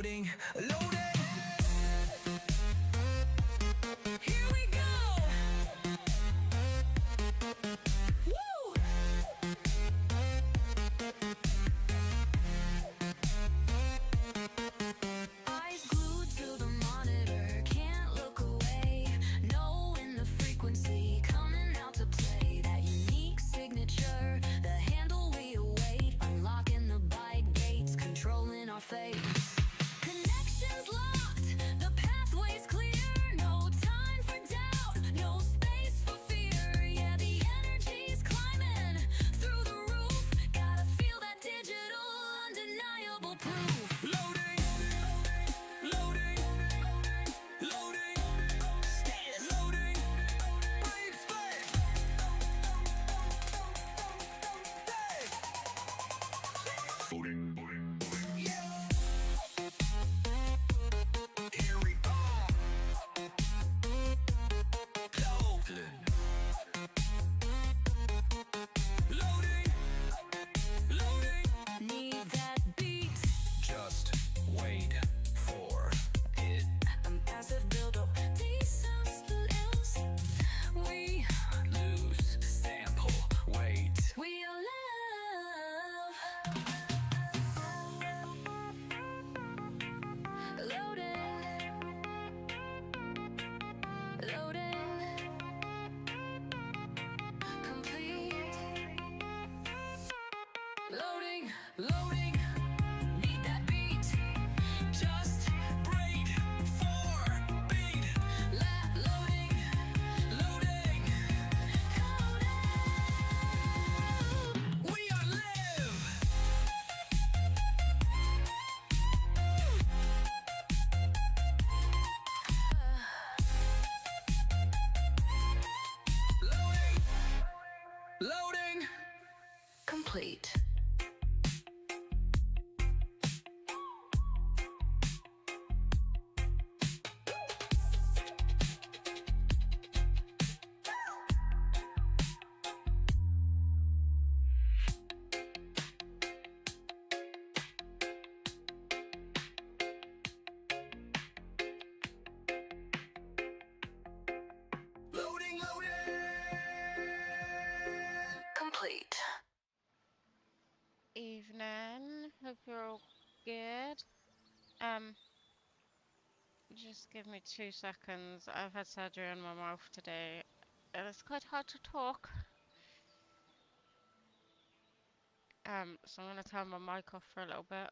loading, loading. Here we go. Woo! Eyes glued to the monitor, can't look away, knowing the frequency coming out to play. That unique signature, the handle we await, unlocking the bike gates, controlling our fate. Connections locked, the pathway's clear, no time for doubt, no space for fear. Yeah, the energy's climbing through the roof, gotta feel that digital, undeniable proof. Loading, loading, loading, status, loading, breathe space. Loading, loading, loading, yeah. Here we go. Loading, loading. Need that beat. Just wait for it. A massive build-up. These sounds split else. We lose sample weight. We are love. Loading, loading, complete. Loading, loading, need that beat. Just break for beat. Loading, loading, loading. We are live. Loading, complete. Loading, loading, complete. Evening, hope you're all good. Just give me 2 seconds. I've had surgery on my mouth today, and it's quite hard to talk. So I'm gonna turn my mic off for a little bit.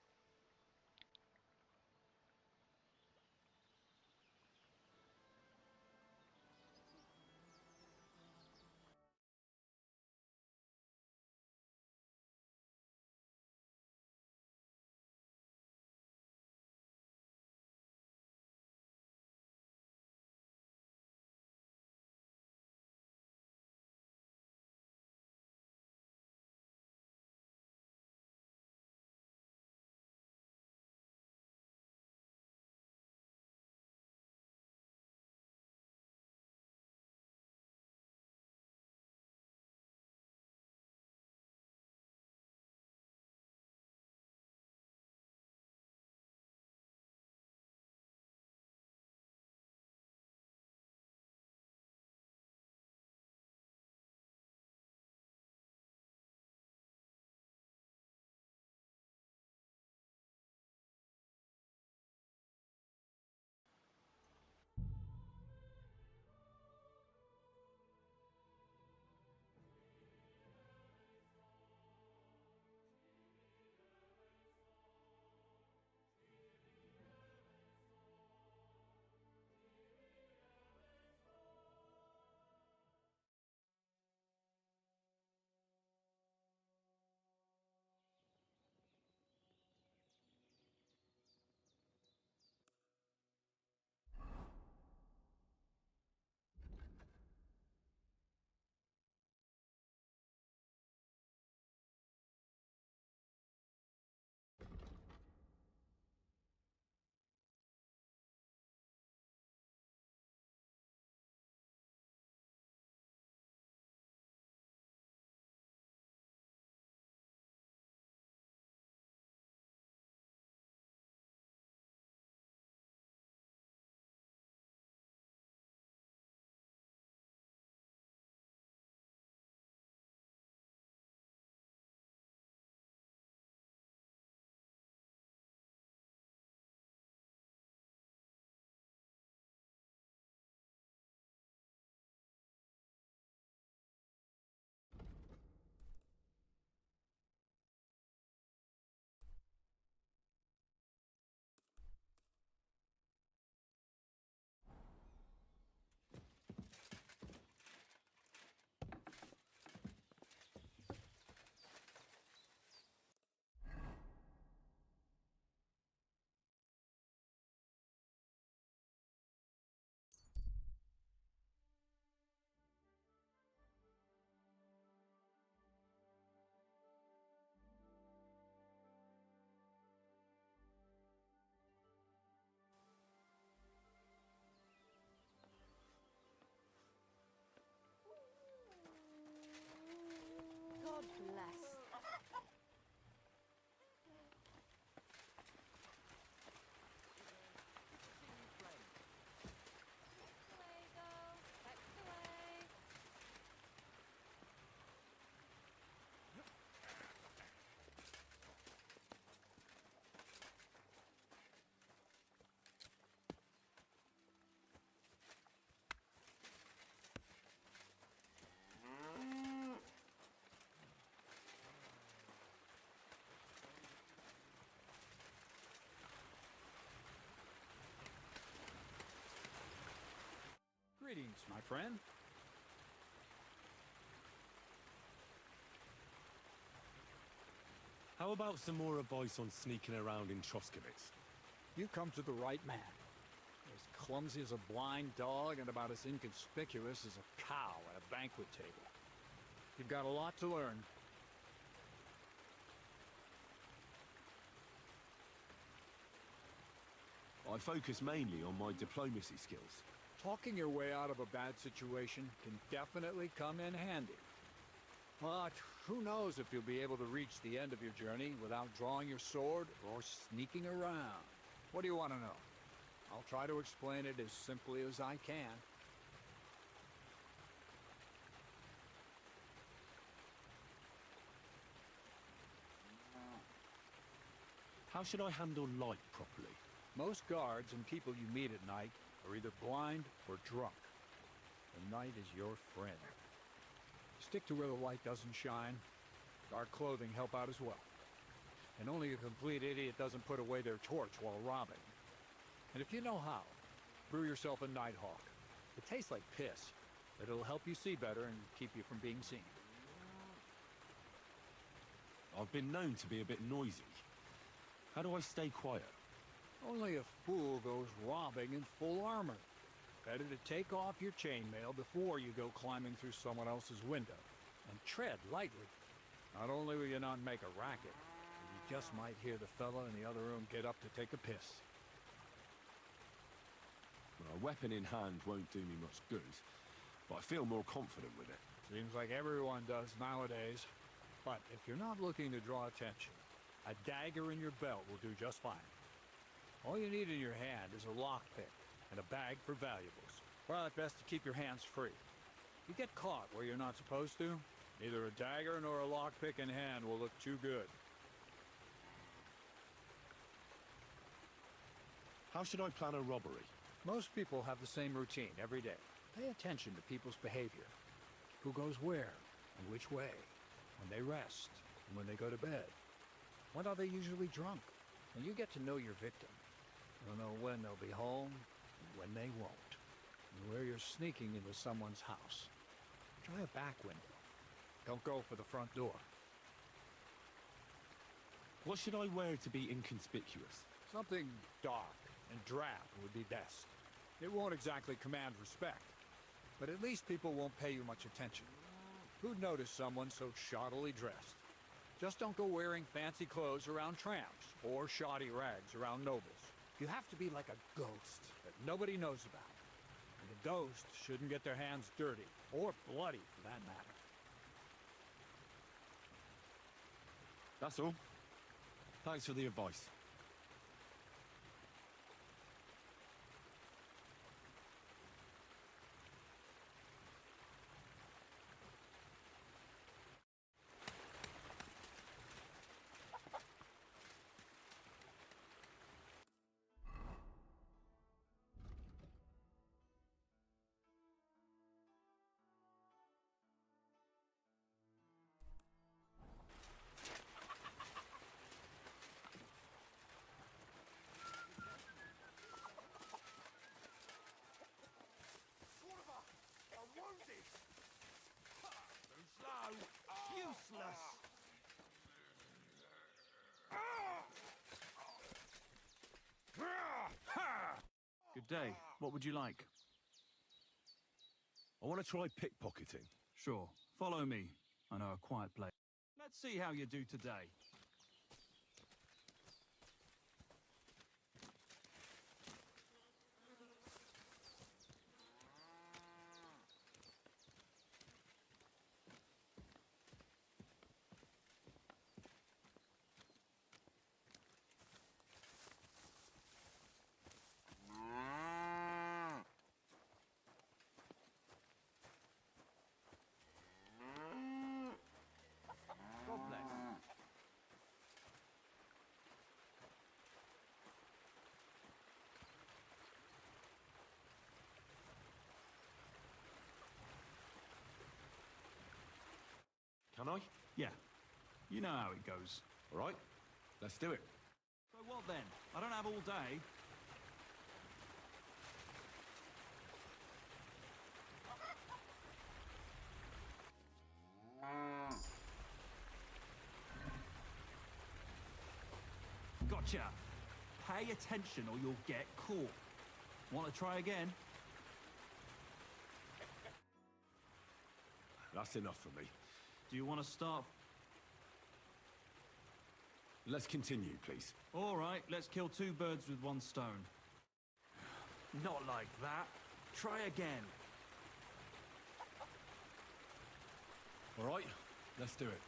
my friend. How about some more advice on sneaking around in Troskowitz? You've come to the right man. As clumsy as a blind dog and about as inconspicuous as a cow at a banquet table. You've got a lot to learn. I focus mainly on my diplomacy skills. Talking your way out of a bad situation can definitely come in handy. But who knows if you'll be able to reach the end of your journey without drawing your sword or sneaking around. What do you want to know? I'll try to explain it as simply as I can. How should I handle light properly? Most guards and people you meet at night are either blind or drunk. The night is your friend. Stick to where the light doesn't shine. Dark clothing help out as well. And only a complete idiot doesn't put away their torch while robbing. And if you know how, brew yourself a Nighthawk. It tastes like piss, but it'll help you see better and keep you from being seen. I've been known to be a bit noisy. How do I stay quiet? Only a fool goes robbing in full armor. Better to take off your chainmail before you go climbing through someone else's window. And tread lightly. Not only will you not make a racket, but you just might hear the fella in the other room get up to take a piss. Well, a weapon in hand won't do me much good, but I feel more confident with it. Seems like everyone does nowadays. But if you're not looking to draw attention, a dagger in your belt will do just fine. All you need in your hand is a lockpick and a bag for valuables. Well, it's best to keep your hands free. If you get caught where you're not supposed to, neither a dagger nor a lockpick in hand will look too good. How should I plan a robbery? Most people have the same routine every day. Pay attention to people's behavior. Who goes where and which way. When they rest and when they go to bed. When are they usually drunk? When you get to know your victim, you'll know when they'll be home and when they won't. And where you're sneaking into someone's house. Try a back window. Don't go for the front door. What should I wear to be inconspicuous? Something dark and drab would be best. It won't exactly command respect, but at least people won't pay you much attention. Who'd notice someone so shoddily dressed? Just don't go wearing fancy clothes around tramps, or shoddy rags around nobles. You have to be like a ghost that nobody knows about. And a ghost shouldn't get their hands dirty, or bloody for that matter. That's all. Thanks for the advice. Useless! Good day. What would you like? I want to try pickpocketing. Sure. Follow me. I know a quiet place. Let's see how you do today. God bless. Can I? Yeah. You know how it goes. All right, let's do it. So what then? I don't have all day. Gotcha! Pay attention or you'll get caught. Want to try again? That's enough for me. Do you want to start? Let's continue, please. All right, let's kill two birds with one stone. Not like that. Try again. All right, let's do it.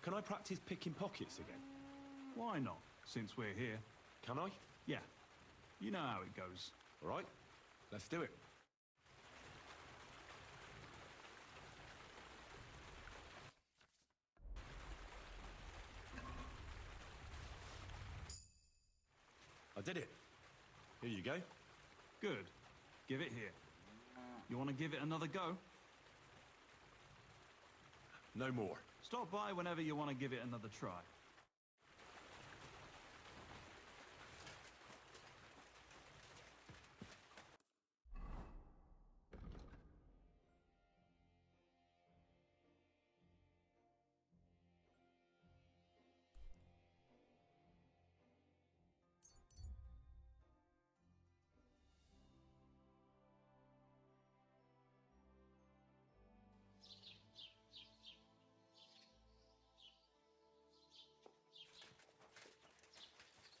Can I practice picking pockets again? Why not, since we're here? Can I? Yeah, you know how it goes. All right, let's do it. I did it. Here you go. Good. Give it here. You want to give it another go? No more. Stop by whenever you want to give it another try.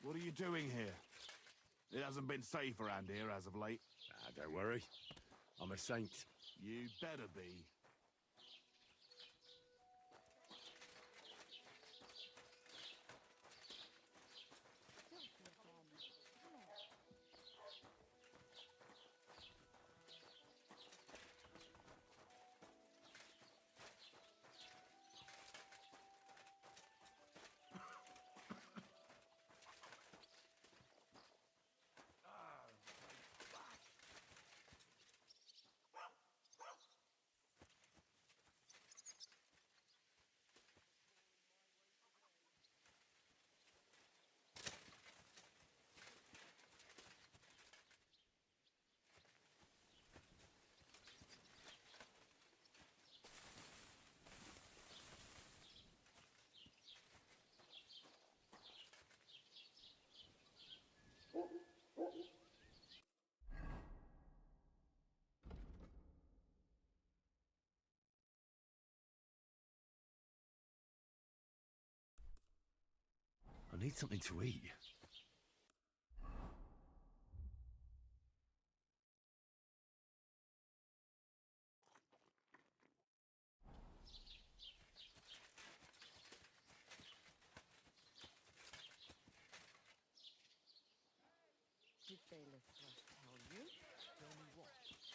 What are you doing here? It hasn't been safe around here as of late. Don't worry. I'm a saint. You better be. I need something to eat. Did Bailiff Flush tell you? Tell me what?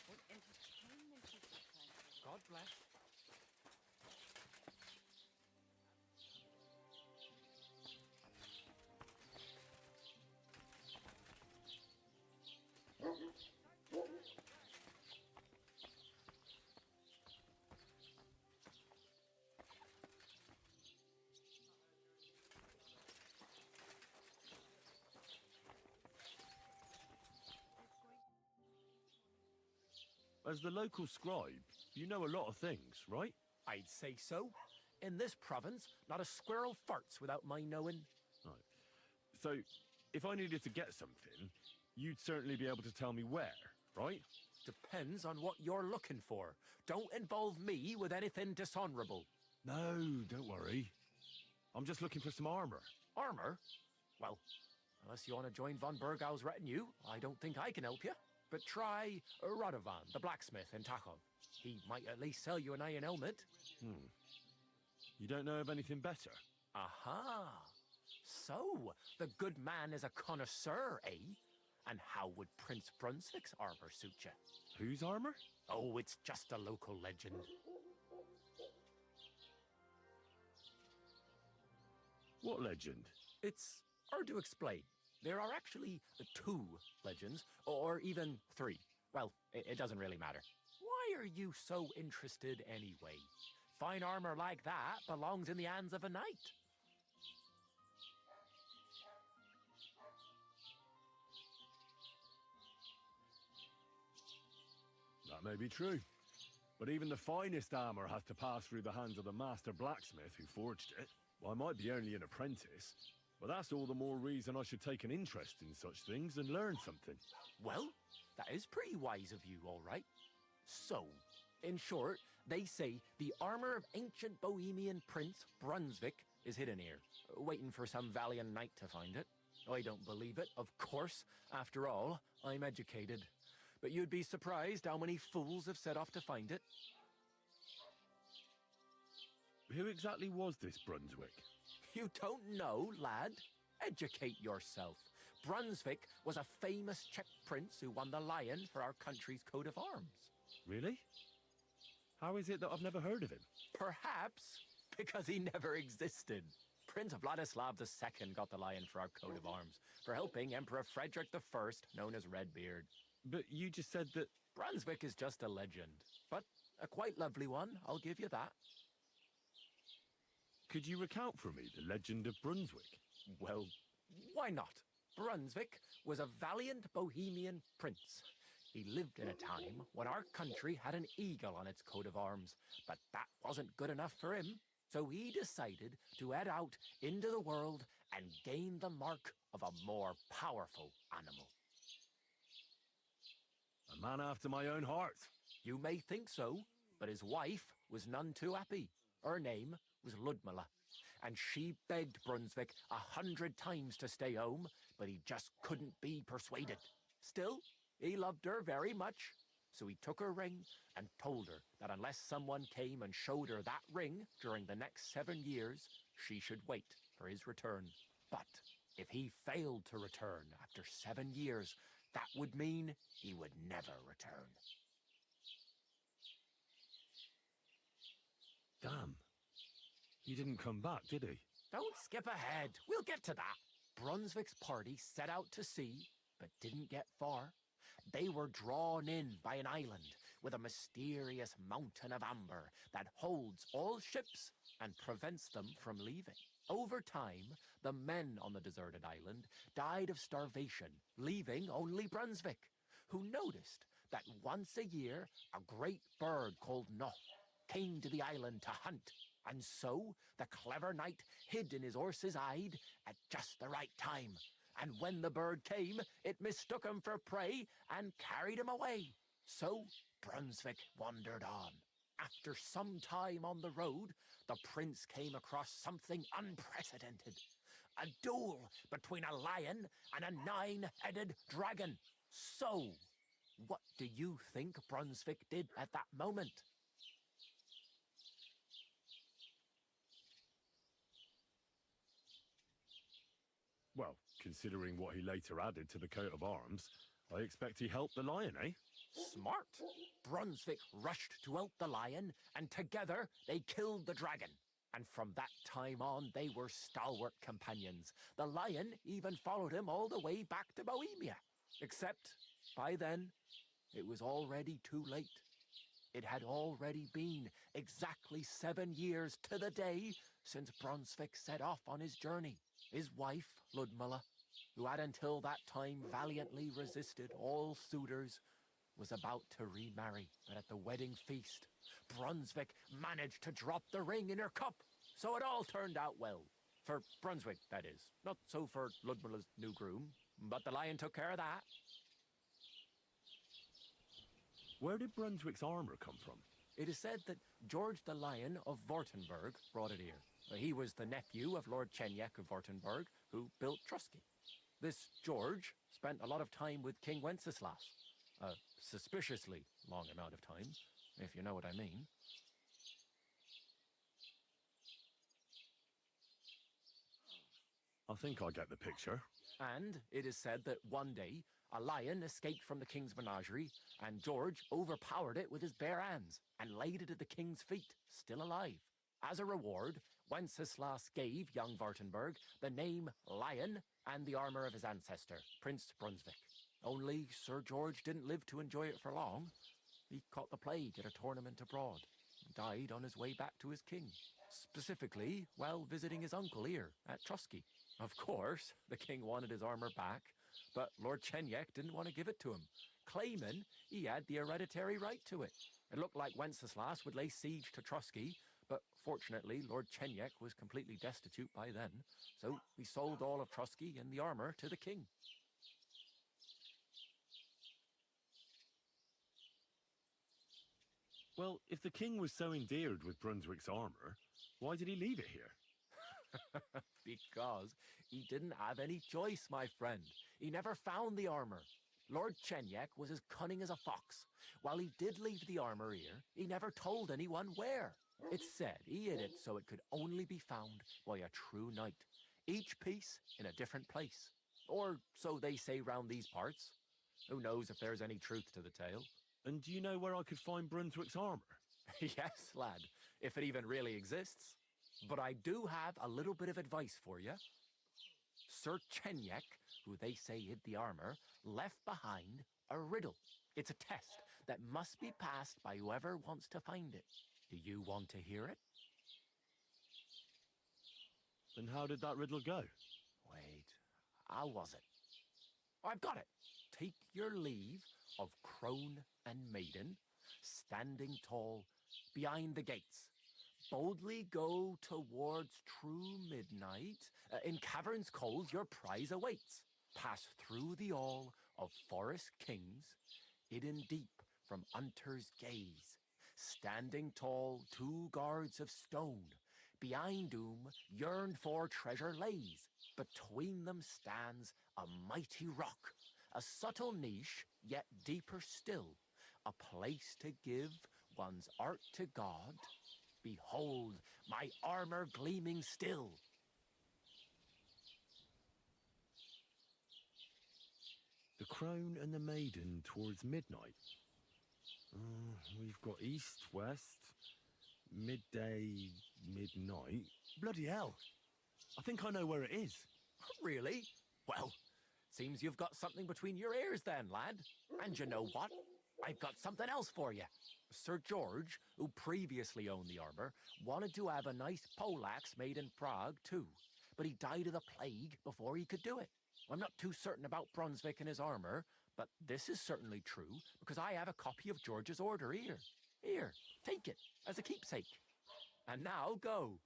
What entertainment is he planning? God bless. As the local scribe, you know a lot of things, right? I'd say so. In this province, not a squirrel farts without my knowing. Right. So, if I needed to get something, you'd certainly be able to tell me where, right? Depends on what you're looking for. Don't involve me with anything dishonorable. No, don't worry. I'm just looking for some armor. Armor? Well, unless you want to join von Burgau's retinue, I don't think I can help you. But try Radovan, the blacksmith in Tachov. He might at least sell you an iron helmet. You don't know of anything better? Aha! So, the good man is a connoisseur, eh? And how would Prince Brunswick's armor suit you? Whose armor? Oh, it's just a local legend. What legend? It's hard to explain. There are actually 2 legends, or even 3. Well, it doesn't really matter. Why are you so interested anyway? Fine armor like that belongs in the hands of a knight. That may be true. But even the finest armor has to pass through the hands of the master blacksmith who forged it. Well, I might be only an apprentice, but that's all the more reason I should take an interest in such things and learn something. Well, that is pretty wise of you, all right. So, in short, they say the armor of ancient Bohemian Prince Brunswick is hidden here, waiting for some valiant knight to find it. I don't believe it, of course. After all, I'm educated. But you'd be surprised how many fools have set off to find it. Who exactly was this Brunswick? You don't know, lad? Educate yourself. Brunswick was a famous Czech prince who won the lion for our country's coat of arms. Really? How is it that I've never heard of him? Perhaps because he never existed. Prince Vladislav II got the lion for our coat of arms for helping Emperor Frederick I, known as Redbeard. But you just said that... Brunswick is just a legend, but a quite lovely one, I'll give you that. Could you recount for me the legend of Brunswick? Well, why not? Brunswick was a valiant Bohemian prince. He lived in a time when our country had an eagle on its coat of arms, but that wasn't good enough for him. So he decided to head out into the world and gain the mark of a more powerful animal. A man after my own heart. You may think so, but his wife was none too happy. Her name was Ludmilla, and she begged Brunswick 100 times to stay home, but he just couldn't be persuaded. Still, he loved her very much, so he took her ring and told her that unless someone came and showed her that ring during the next 7 years, she should wait for his return. But if he failed to return after 7 years, that would mean he would never return. Damn. He didn't come back, did he? Don't skip ahead. We'll get to that. Brunswick's party set out to sea, but didn't get far. They were drawn in by an island with a mysterious mountain of amber that holds all ships and prevents them from leaving. Over time, the men on the deserted island died of starvation, leaving only Brunswick, who noticed that once a year a great bird called Noh came to the island to hunt. And so the clever knight hid in his horse's hide at just the right time. And when the bird came, it mistook him for prey and carried him away. So Brunswick wandered on. After some time on the road, the prince came across something unprecedented. A duel between a lion and a 9-headed dragon. So, what do you think Brunswick did at that moment? Well, considering what he later added to the coat of arms, I expect he helped the lion, eh? Smart. Brunswick rushed to help the lion, and together they killed the dragon. And from that time on, they were stalwart companions. The lion even followed him all the way back to Bohemia. Except, by then, it was already too late. It had already been exactly 7 years to the day since Brunswick set off on his journey. His wife, Ludmilla, who had until that time valiantly resisted all suitors, was about to remarry. But at the wedding feast, Brunswick managed to drop the ring in her cup. So it all turned out well. For Brunswick, that is. Not so for Ludmilla's new groom, but the lion took care of that. Where did Brunswick's armor come from? It is said that George the Lion of Württemberg brought it here. He was the nephew of Lord Chenyek of Württemberg, who built Trusky. This George spent a lot of time with King Wenceslas. A suspiciously long amount of time, if you know what I mean. I think I get the picture. And it is said that one day, a lion escaped from the king's menagerie, and George overpowered it with his bare hands and laid it at the king's feet, still alive. As a reward, Wenceslas gave young Württemberg the name Lion and the armor of his ancestor, Prince Brunswick. Only Sir George didn't live to enjoy it for long. He caught the plague at a tournament abroad and died on his way back to his king, specifically while visiting his uncle here at Trusky. Of course, the king wanted his armor back, but Lord Chenyek didn't want to give it to him. claiming he had the hereditary right to it. It looked like Wenceslas would lay siege to Trusky, but fortunately Lord Chenyek was completely destitute by then, so he sold all of Trusky and the armour to the king. Well, if the king was so endeared with Brunswick's armour, why did he leave it here? Because he didn't have any choice, my friend. He never found the armour. Lord Chenyek was as cunning as a fox. While he did leave the armour here, he never told anyone where. It's said he hid it so it could only be found by a true knight, each piece in a different place. Or so they say round these parts. Who knows if there's any truth to the tale? And do you know where I could find Brunswick's armour? Yes, lad, if it even really exists. But I do have a little bit of advice for you. Sir Chenyek, who they say hid the armour, left behind a riddle. It's a test that must be passed by whoever wants to find it. Do you want to hear it? And how did that riddle go? Wait, how was it? I've got it. Take your leave of crone and maiden, standing tall behind the gates. Boldly go towards true midnight. In caverns cold your prize awaits. Pass through the all of forest kings, hidden deep from hunter's gaze. Standing tall, 2 guards of stone. Behind whom yearned for treasure lays. Between them stands a mighty rock. A subtle niche, yet deeper still. A place to give one's art to God. Behold, my armour gleaming still. The crone and the maiden towards midnight. We've got east, west, midday, midnight. Bloody hell. I think I know where it is. Really? Well, seems you've got something between your ears then, lad. And you know what? I've got something else for you. Sir George, who previously owned the armour, wanted to have a nice poleaxe made in Prague too, but he died of the plague before he could do it. I'm not too certain about Brunswick and his armour, but this is certainly true because I have a copy of George's order here. Here, take it as a keepsake. And now go.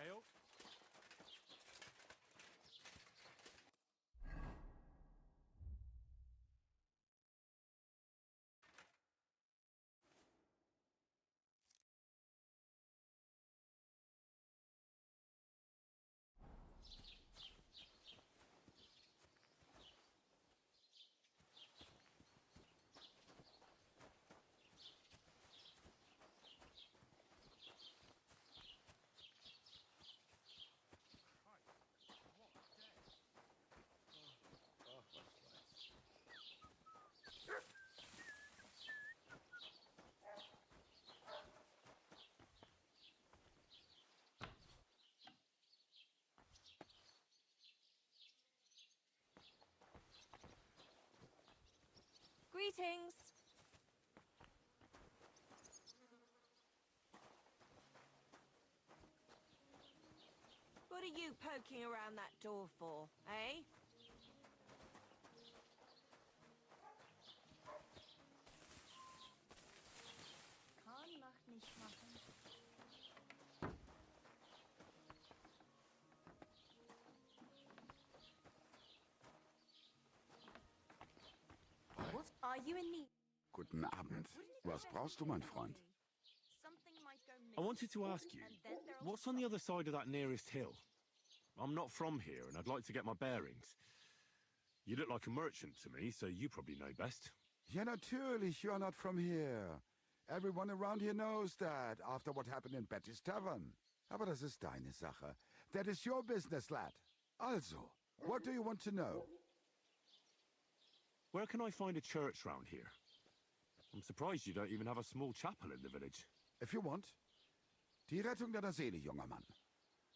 Ale? Greetings. What are you poking around that door for, eh? Kahn macht nicht machen. What? Are you in need? Guten Abend. Was brauchst du, mein Freund? Something might go I missing. wanted to ask you, And then there'll what's on the other side of that nearest hill? I'm not from here, and I'd like to get my bearings. You look like a merchant to me, so you probably know best. Ja, natürlich, you're not from here. Everyone around here knows that, after what happened in Betty's Tavern. Aber das ist deine Sache. That is your business, lad. Also, what do you want to know? Where can I find a church round here? I'm surprised you don't even have a small chapel in the village. If you want. Die Rettung deiner Seele, junger Mann.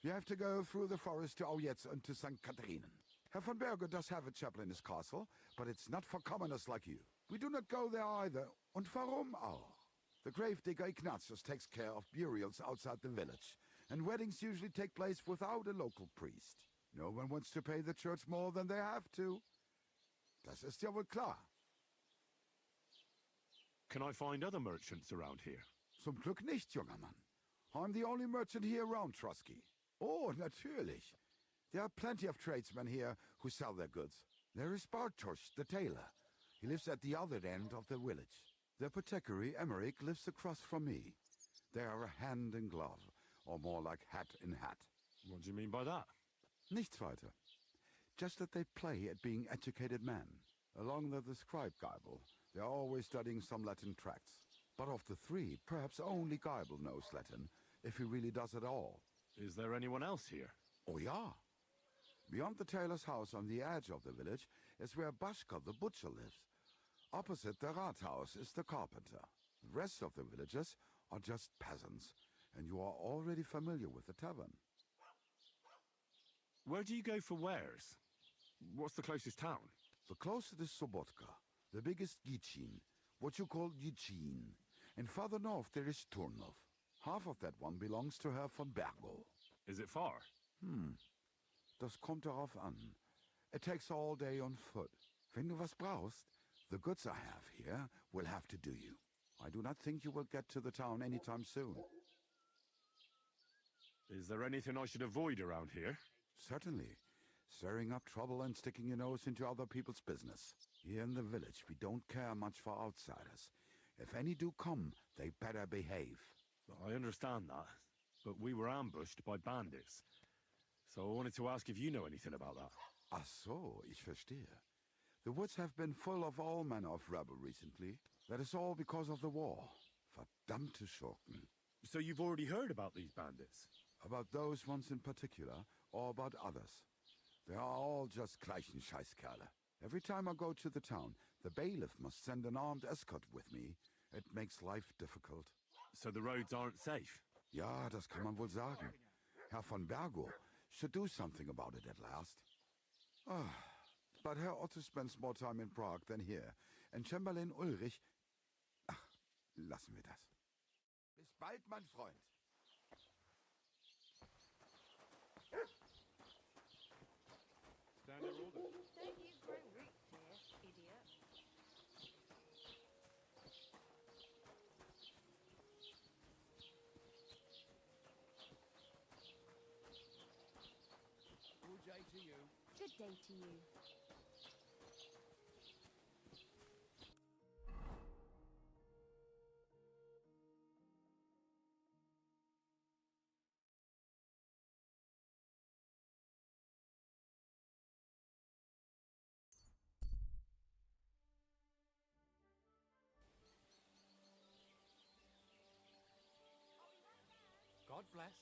You have to go through the forest to Aujetz and to St. Katharinen. Herr von Berger does have a chapel in his castle, but it's not for commoners like you. We do not go there either, und warum auch? The gravedigger Ignatius takes care of burials outside the village, and weddings usually take place without a local priest. No one wants to pay the church more than they have to. Das ist ja wohl klar. Can I find other merchants around here? Zum Glück nicht, junger Mann. I'm the only merchant here around Trusky. Oh, natürlich. There are plenty of tradesmen here who sell their goods. There is Bartosz, the tailor. He lives at the other end of the village. The apothecary, Emmerich, lives across from me. They are a hand in glove, or more like hat in hat. What do you mean by that? Nichts weiter. Just that they play at being educated men. Along with the scribe Geibel, they are always studying some Latin tracts. But of the three, perhaps only Geibel knows Latin, if he really does at all. Is there anyone else here? Oh, yeah. Beyond the tailor's house on the edge of the village is where Bashka the butcher lives. Opposite the Rathaus is the carpenter. The rest of the villagers are just peasants, and you are already familiar with the tavern. Where do you go for wares? What's the closest town? The closest is Sobotka, the biggest Gichin, what you call Gichin. And farther north there is Turnov. Half of that one belongs to Herr von Bergo. Is it far? Das kommt darauf an. It takes all day on foot. Wenn du was brauchst, the goods I have here will have to do you. I do not think you will get to the town anytime soon. Is there anything I should avoid around here? Certainly. Stirring up trouble and sticking your nose into other people's business. Here in the village, we don't care much for outsiders. If any do come, they better behave. I understand that, but we were ambushed by bandits. So I wanted to ask if you know anything about that. Ach so, ich verstehe. The woods have been full of all manner of rebel recently. That is all because of the war. Verdammte Schurken. So you've already heard about these bandits? About those ones in particular, or about others. They are all just gleichen Scheißkerle. Every time I go to the town, the bailiff must send an armed escort with me. It makes life difficult. So the roads aren't safe? Ja, das kann man wohl sagen. Herr von Bergo should do something about it at last. But Herr Otto spends more time in Prague than here, and Chamberlain Ulrich... Ach, lassen wir das. Bis bald, mein Freund. Down there all day. Don't you grow roots here, idiot. Good day to you. Good day to you. God bless.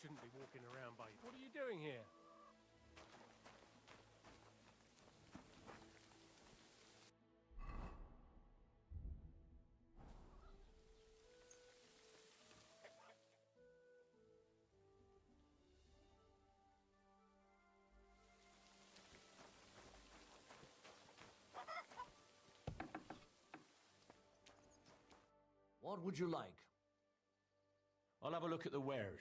shouldn't be walking around by... What are you doing here? What would you like? I'll have a look at the wares.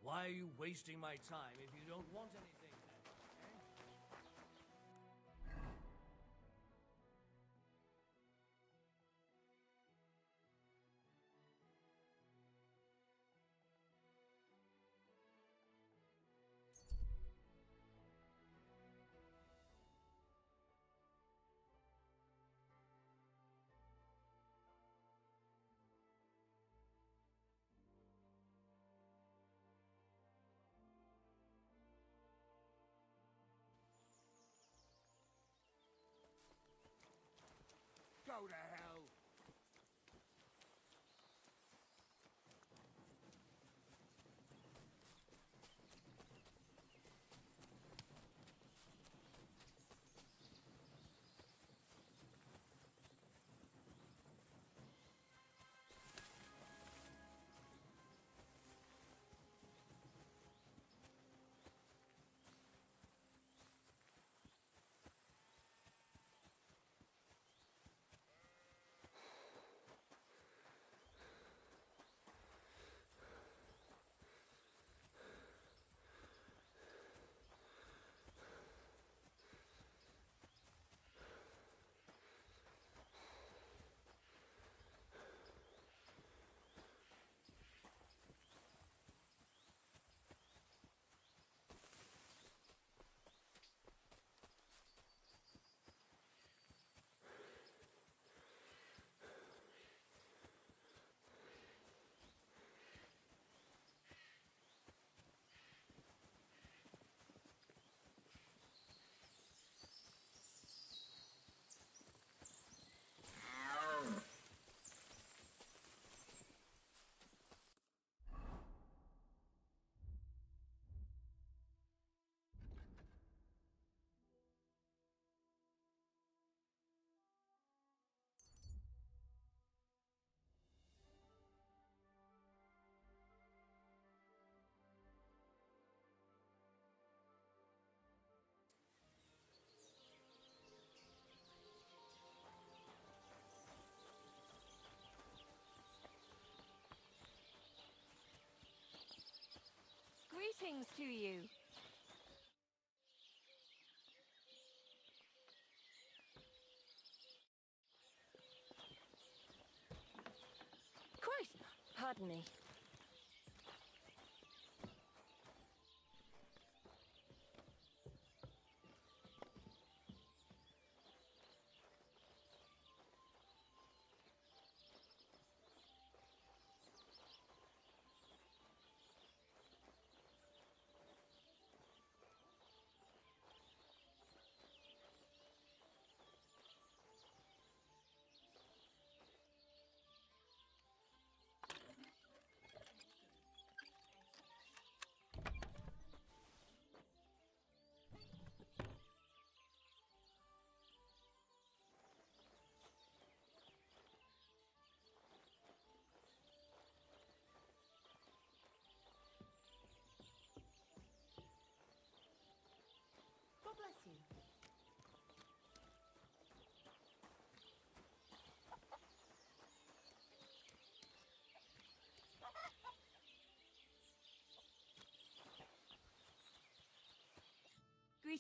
Why are you wasting my time if you don't want anything then? Go to hell! Greetings to you. Christ, pardon me.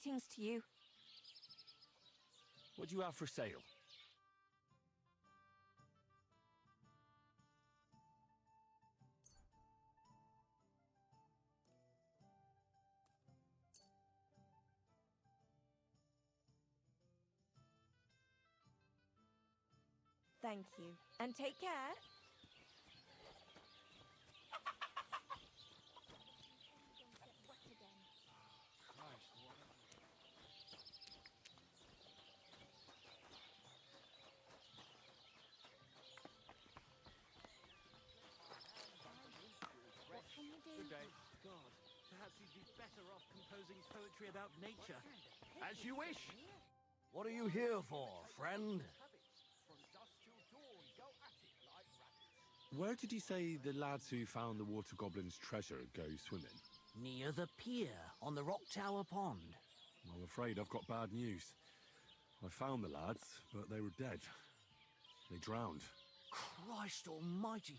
Greetings to you. What do you have for sale? Thank you. And take care. Good day. God, perhaps you'd be better off composing poetry about nature. As you wish. What are you here for, friend? Where did you say the lads who found the water goblin's treasure go swimming? Near the pier, on the Rock Tower Pond. I'm afraid I've got bad news. I found the lads, but they were dead. They drowned. Christ almighty.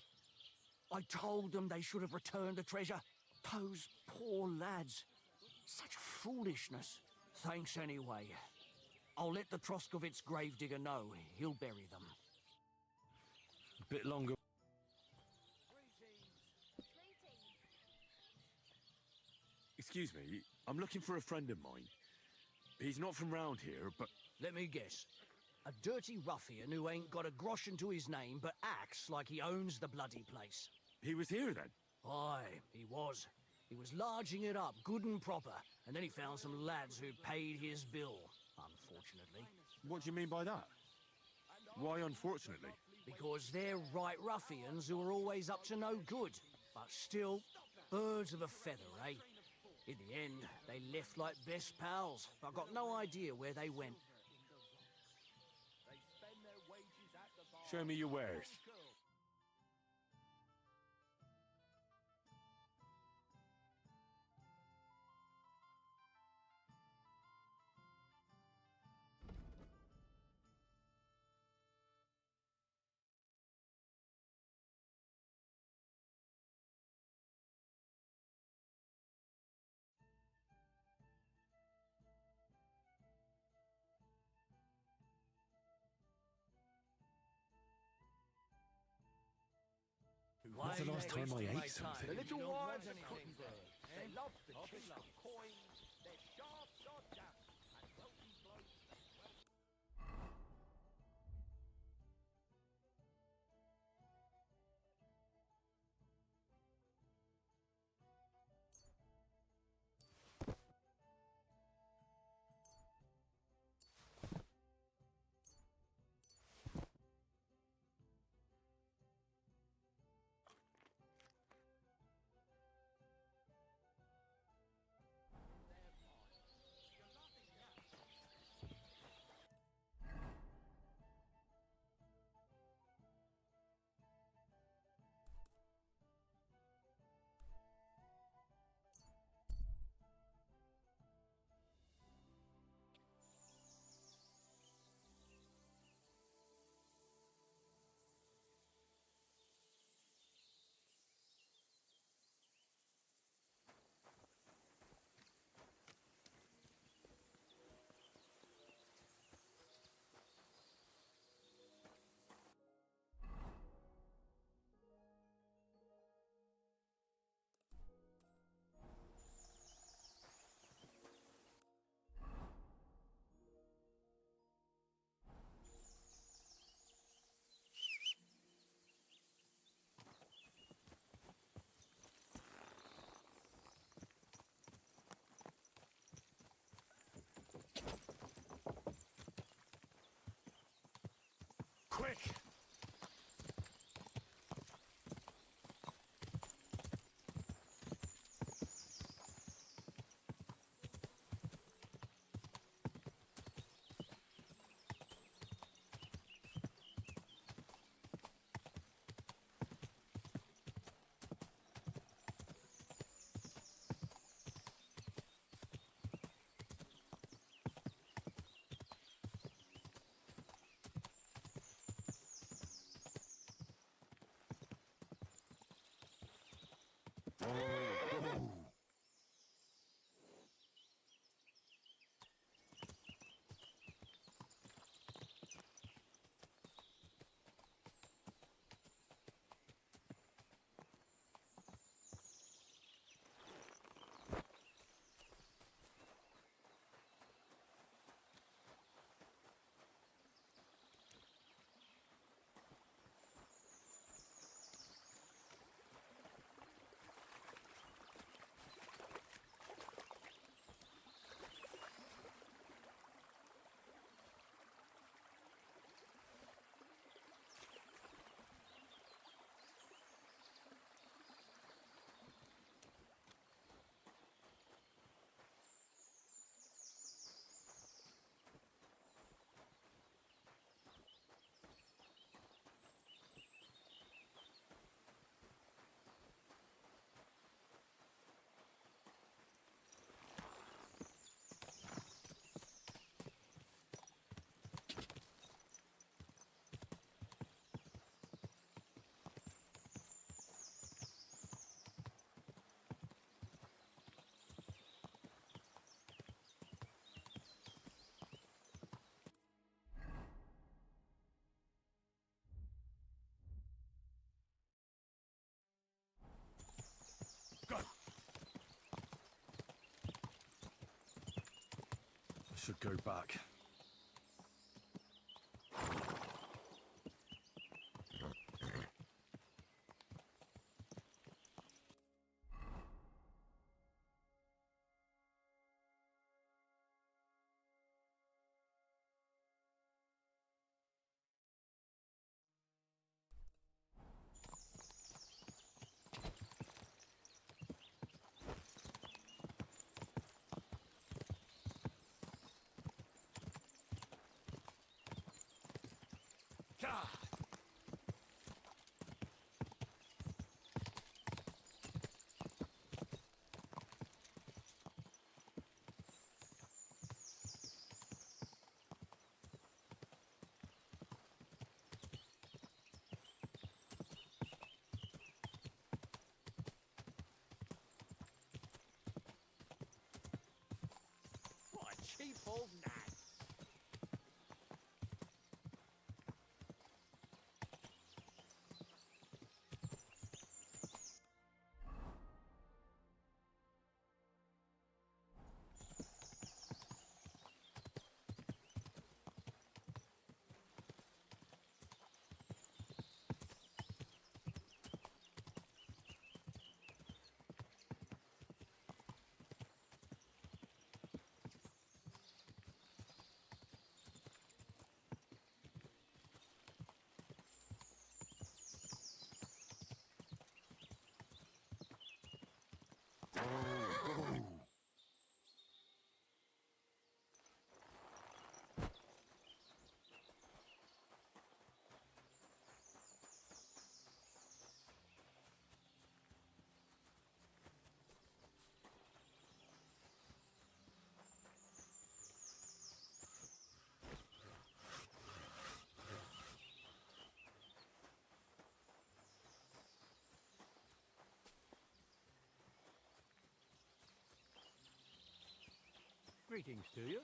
I told them they should have returned the treasure. Those poor lads. Such foolishness. Thanks anyway. I'll let the Troskovitz gravedigger know. He'll bury them. A bit longer. Excuse me, I'm looking for a friend of mine. He's not from round here, but... Let me guess. A dirty ruffian who ain't got a grosh into his name, but acts like he owns the bloody place. He was here then? Aye, he was. He was larging it up, good and proper, and then he found some lads who'd paid his bill, unfortunately. What do you mean by that? Why unfortunately? Because they're right ruffians who are always up to no good. But still, birds of a feather, eh? In the end, they left like best pals. I've got no idea where they went. Show me your wares. When's the last time I ate something? The little wives are cooking there. They love the cheap coin. Their shafts are damp. And wealthy blokes that Quick! should go back. What a cheap old nag. Greetings to you.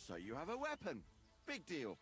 So you have a weapon. Big deal.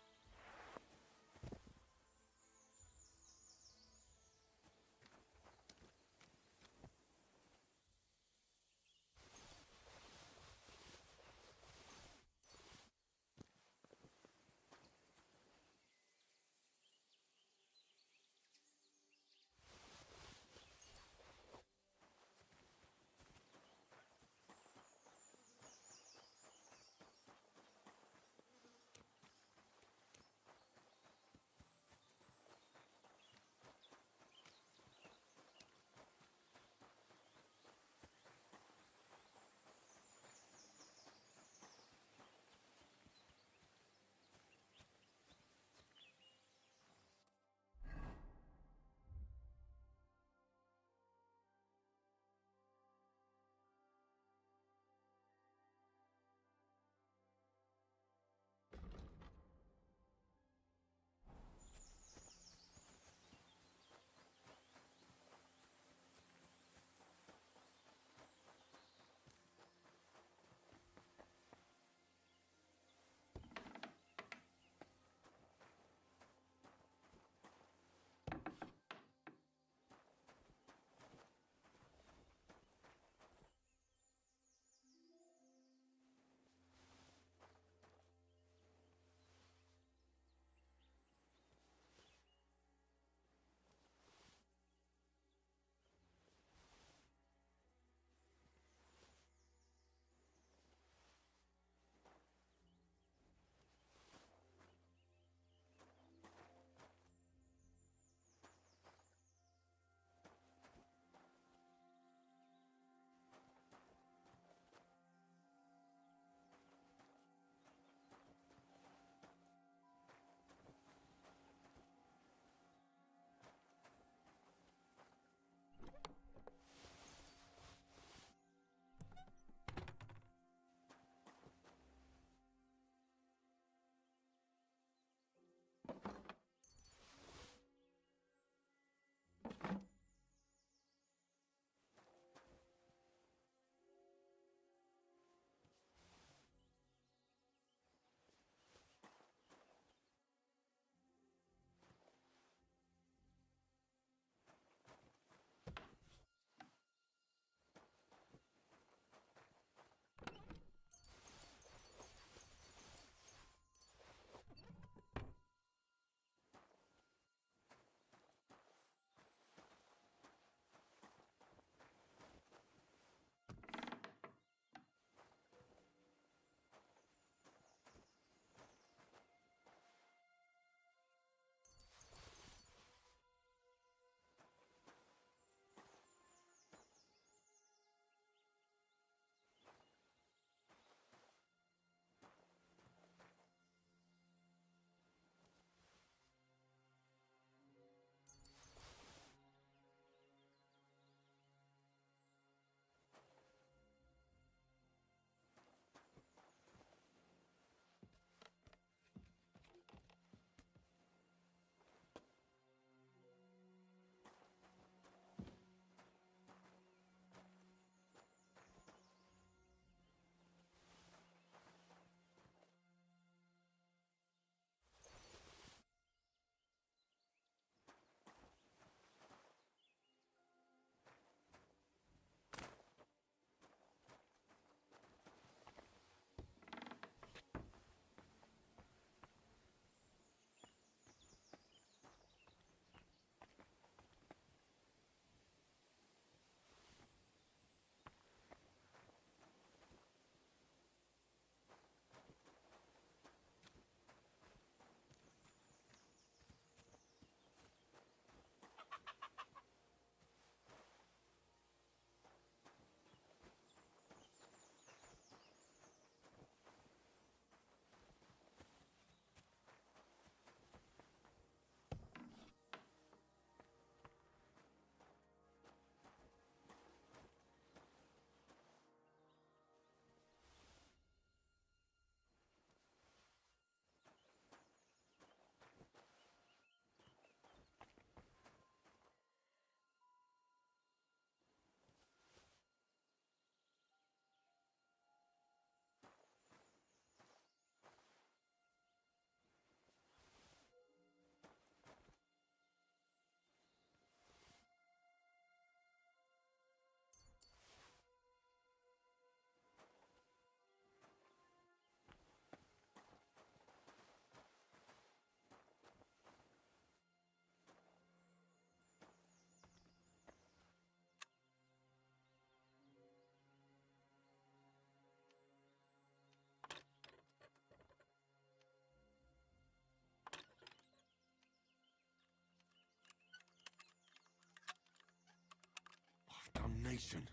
Damnation.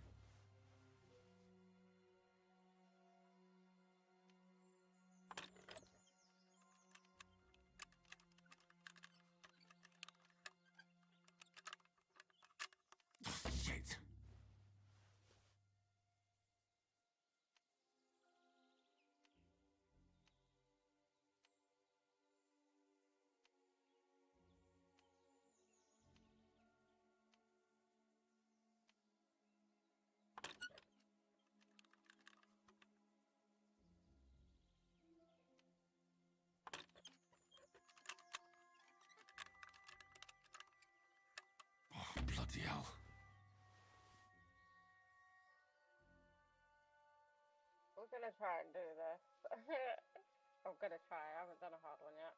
Shit. Oh, bloody hell. We're gonna try and do this. I'm gonna try. I haven't done a hard one yet.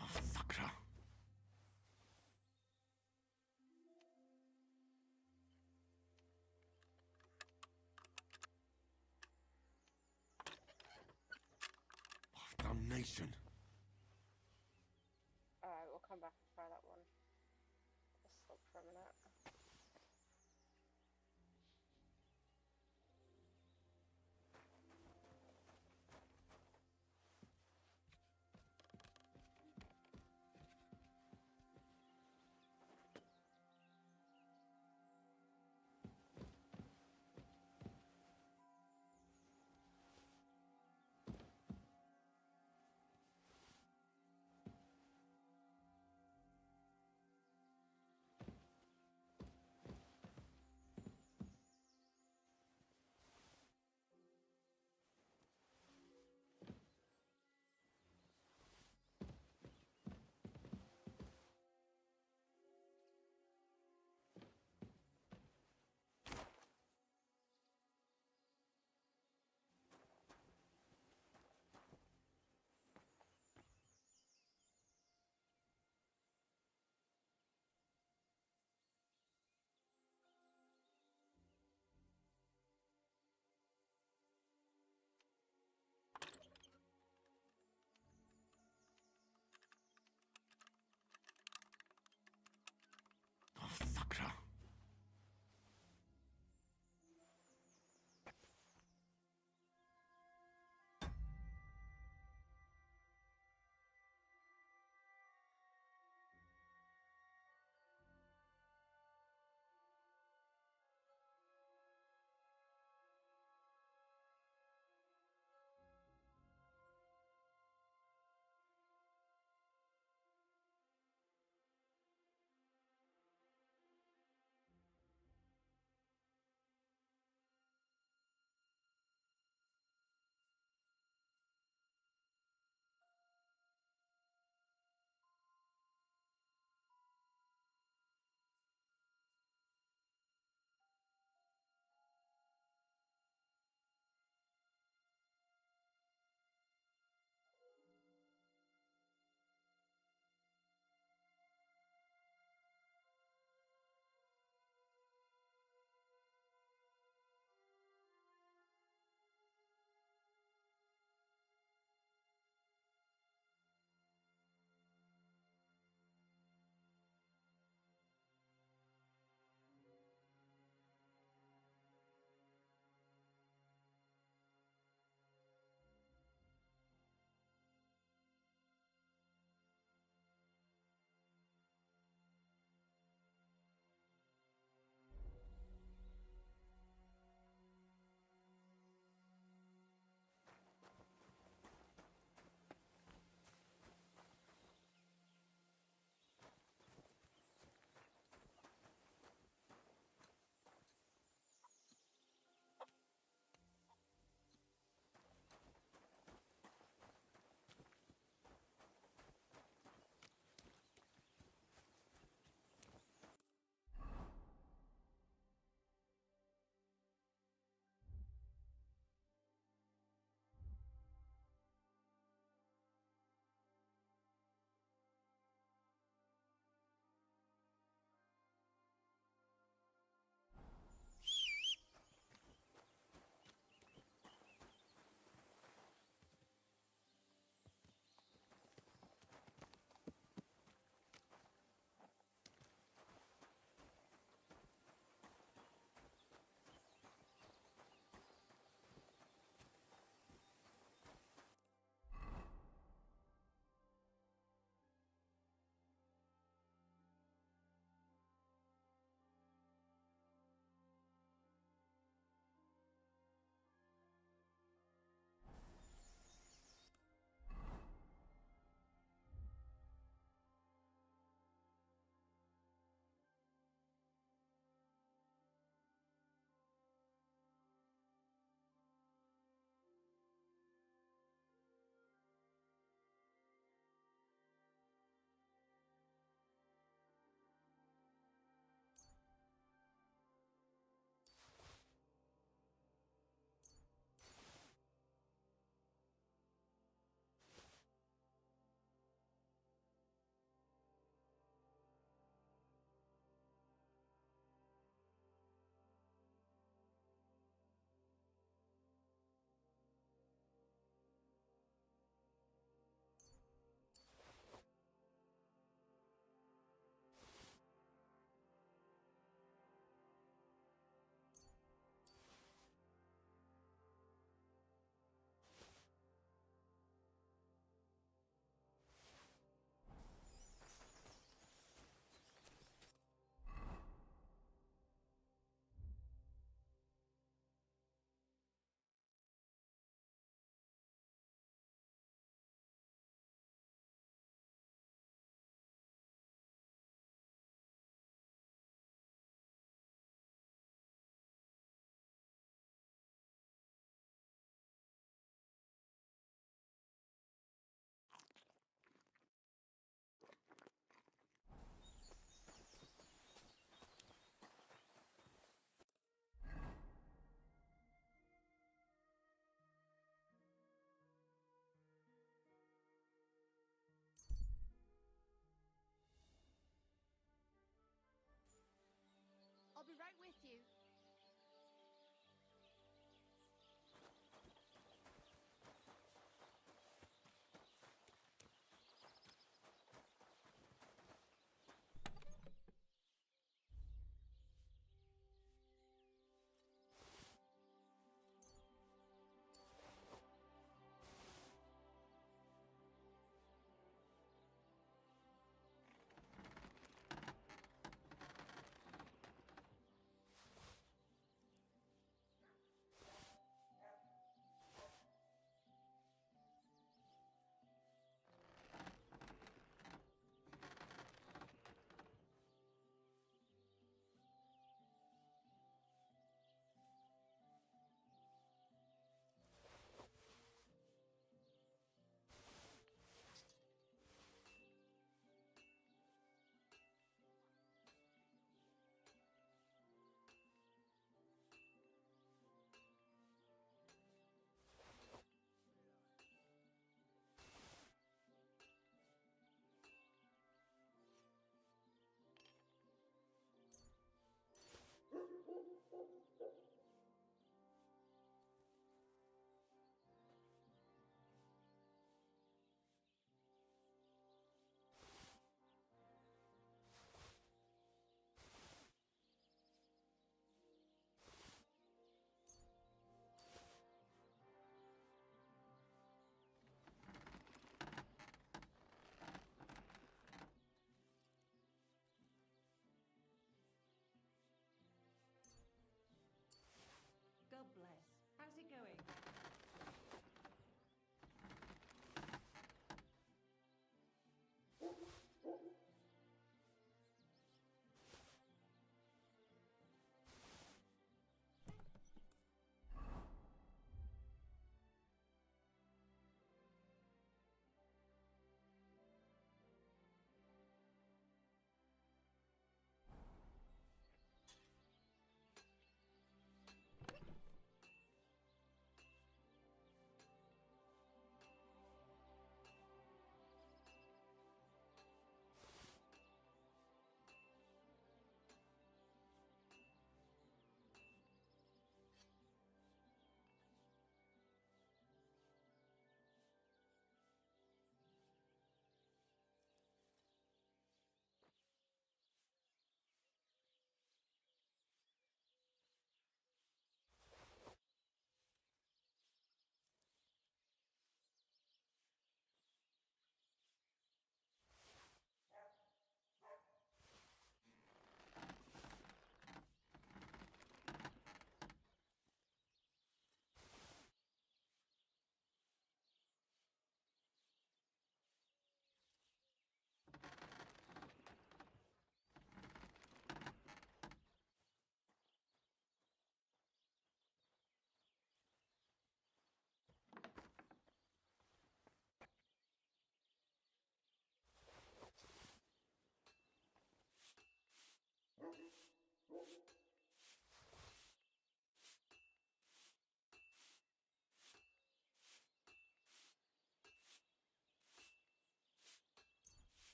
Oh, fucker. Oh, damnation. Alright, we'll come back and try that one. Just stop for a minute.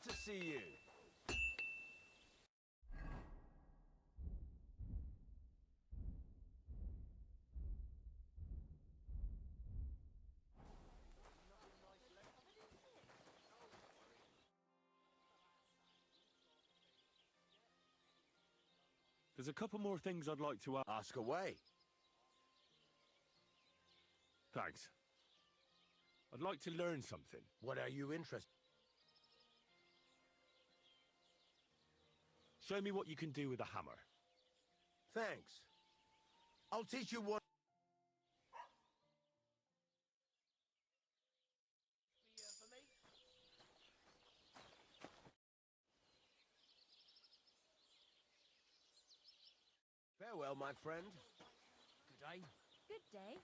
Good to see you. There's a couple more things I'd like to ask. Ask away. Thanks. I'd like to learn something. What are you interested? Show me what you can do with a hammer. Thanks. I'll teach you what. Farewell, my friend. Good day. Good day.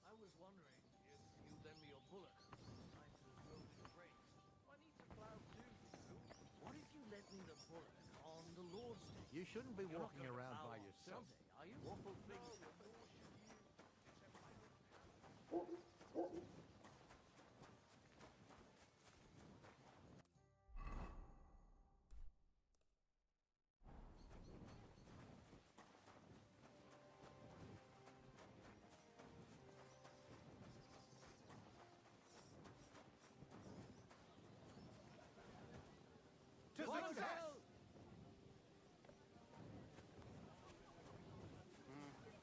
I was wondering if you'd lend me your bullock. Time to roll the brakes. I need to plow too, you know. What if you lent me the bullock on the Lord's Day? You shouldn't be You're not walking gonna around plow by on yourself. Sunday, are you? Awful things. To success!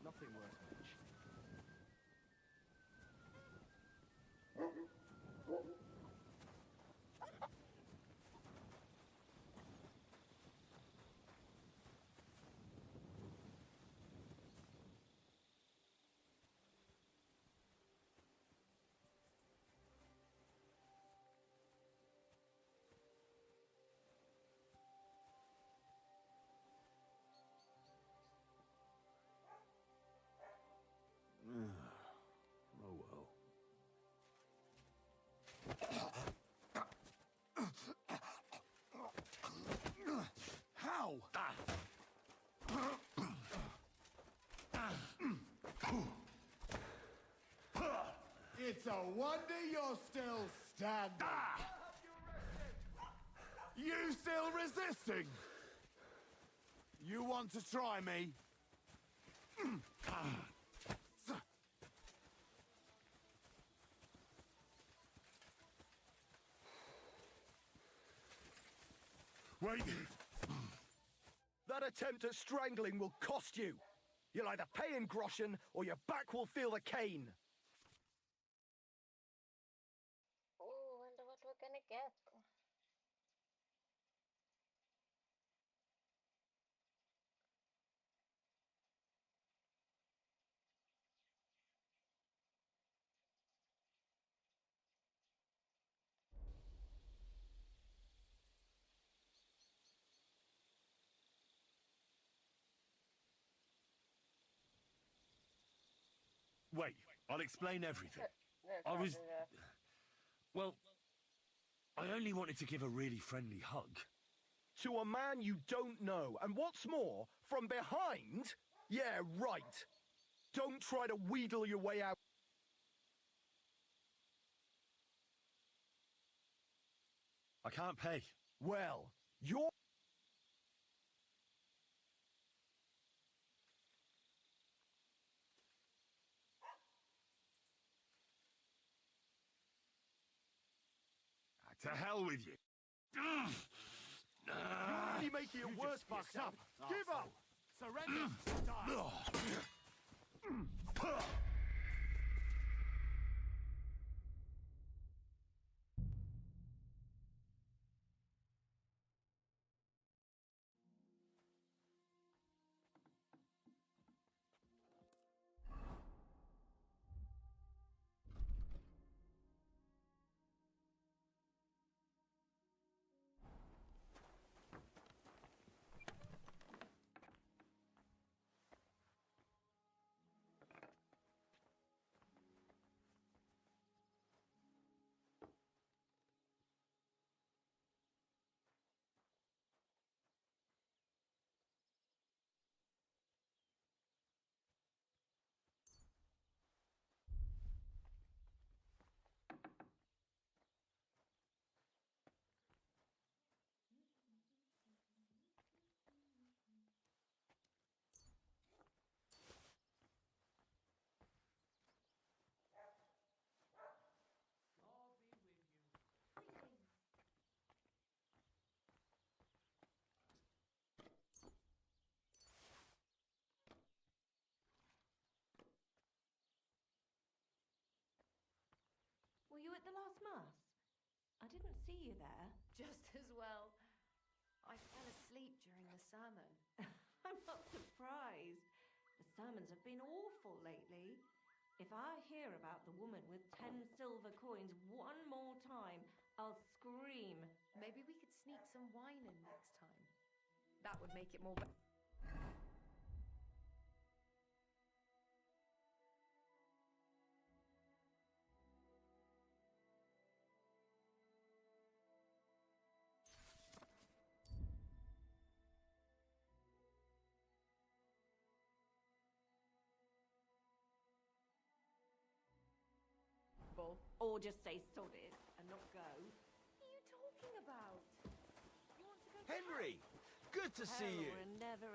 Nothing worth much. Oh well. How? It's a wonder you're still standing. You still resisting? You want to try me? Wait! That attempt at strangling will cost you. You'll either pay in groschen or your back will feel the cane. Oh, wonder what we're gonna get. Wait, I'll explain everything. They're I was... probably there. Well, I only wanted to give a really friendly hug. To a man you don't know, and what's more, from behind? Yeah, right. Don't try to wheedle your way out. I can't pay. Well, you're... To hell with you. You're only making it worse for yourself. Give up! Surrender! Were you at the last mass? I didn't see you there. Just as well. I fell asleep during the sermon. I'm not surprised. The sermons have been awful lately. If I hear about the woman with 10 silver coins one more time, I'll scream. Maybe we could sneak some wine in next time. That would make it more... Or just say sod it and not go. What are you talking about? You want to go to Henry! Good to see you! Hell, we're never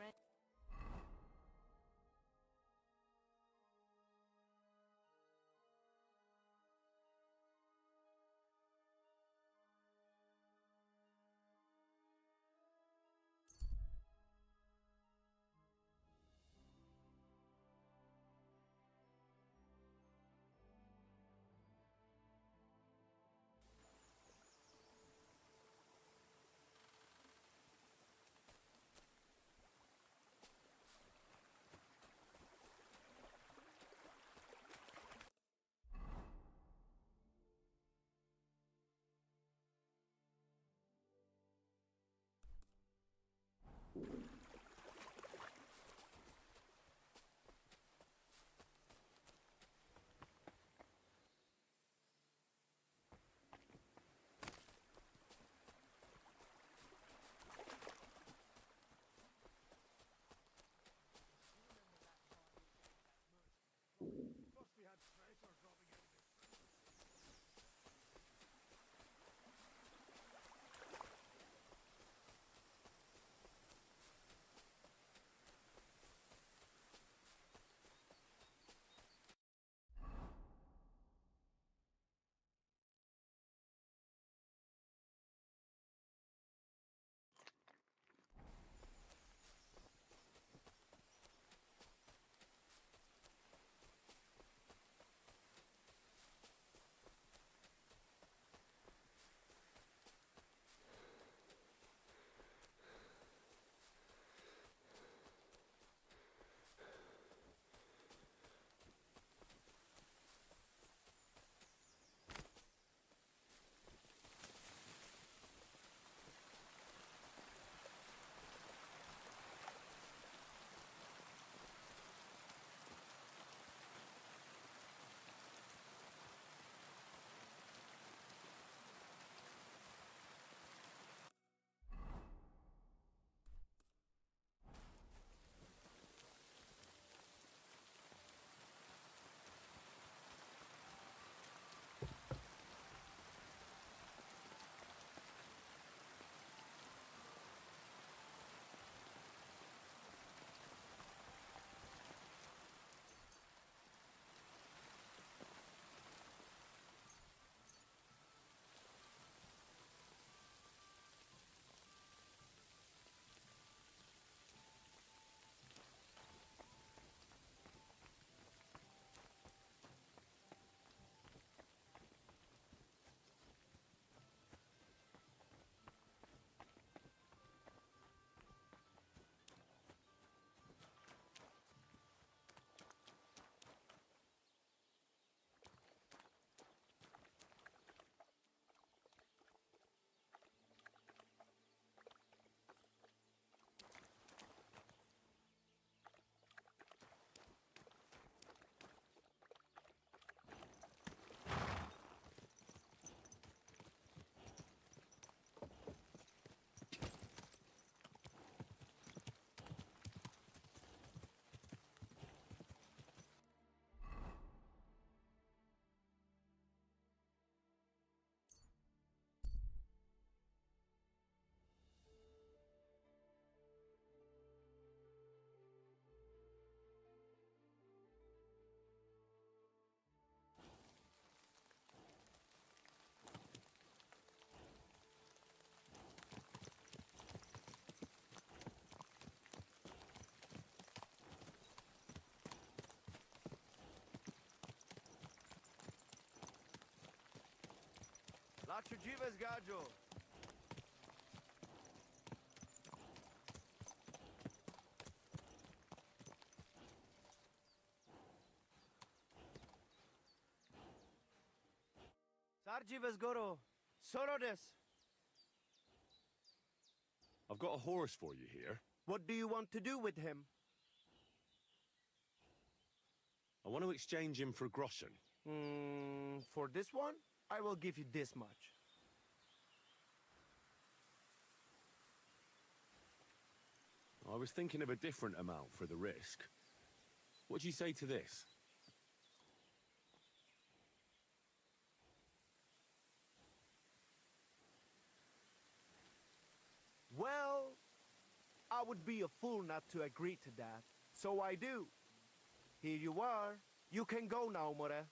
Lacho dziwes gajo. Sardzives goro. Sorodes. I've got a horse for you here. What do you want to do with him? I want to exchange him for groschen. For this one, I will give you this much. I was thinking of a different amount for the risk. What do you say to this? Well, I would be a fool not to agree to that. So I do. Here you are. You can go now, More.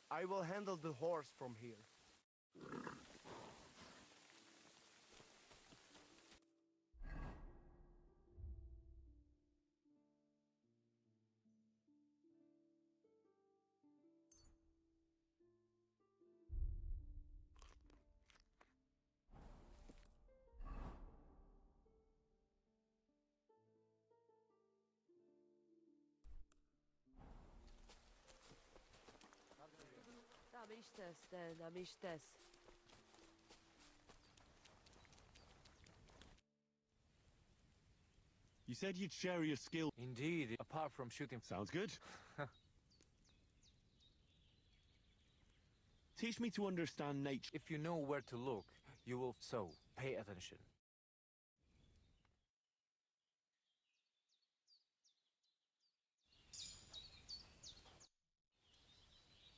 I will handle the horse from here. You said you'd share your skill. Indeed, apart from shooting. Sounds good. Teach me to understand nature. If you know where to look, you will. So, pay attention.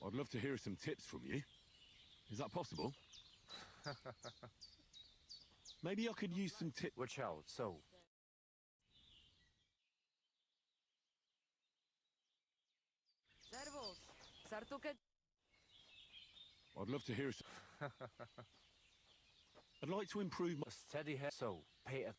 I'd love to hear some tips from you. Is that possible? Maybe I could use some tips. Watch out, so. Servus. Sartuke. I'd love to hear some. I'd like to improve my... Steady head. So, pay attention.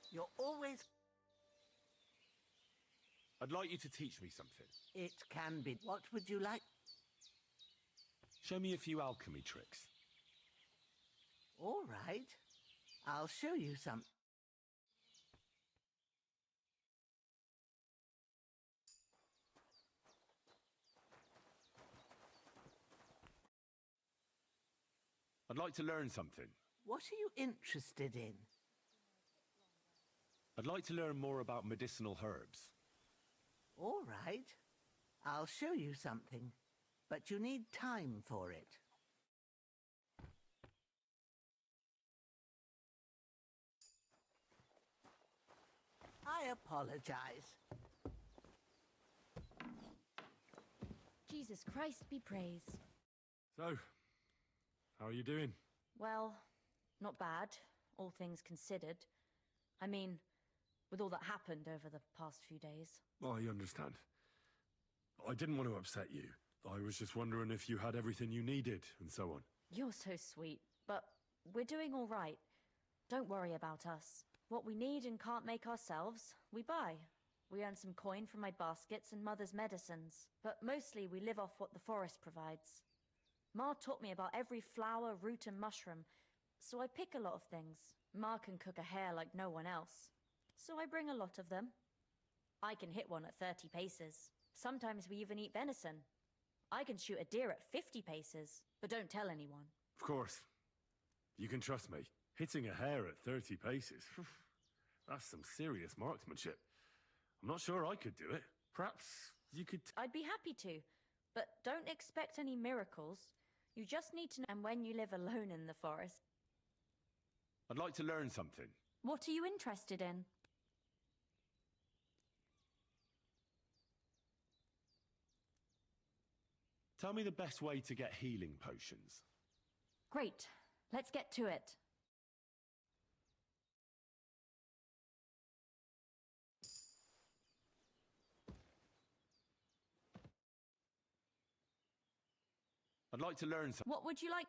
You're always... I'd like you to teach me something. It can be. What would you like? Show me a few alchemy tricks. All right. I'll show you some. I'd like to learn something. What are you interested in? I'd like to learn more about medicinal herbs. All right. I'll show you something, but you need time for it. I apologize. Jesus Christ be praised. So, how are you doing? Well, not bad, all things considered. I mean, with all that happened over the past few days. I understand. I didn't want to upset you. I was just wondering if you had everything you needed, and so on. You're so sweet, but we're doing all right. Don't worry about us. What we need and can't make ourselves, we buy. We earn some coin from my baskets and Mother's medicines, but mostly we live off what the forest provides. Ma taught me about every flower, root and mushroom, so I pick a lot of things. Ma can cook a hare like no one else, so I bring a lot of them. I can hit one at 30 paces. Sometimes we even eat venison. I can shoot a deer at 50 paces, but don't tell anyone. Of course. You can trust me. Hitting a hare at 30 paces, that's some serious marksmanship. I'm not sure I could do it. Perhaps you could... I'd be happy to, but don't expect any miracles. You just need to know. And when you live alone in the forest... I'd like to learn something. What are you interested in? Tell me the best way to get healing potions. Great. Let's get to it. I'd like to learn something. What would you like?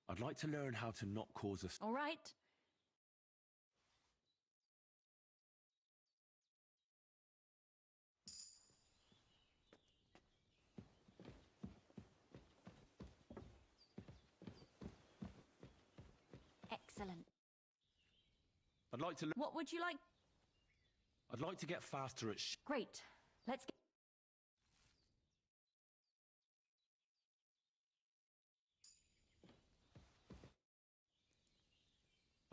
I'd like to learn how to not cause us... All right. Excellent. I'd like to... What would you like? I'd like to get faster at Great. Let's get...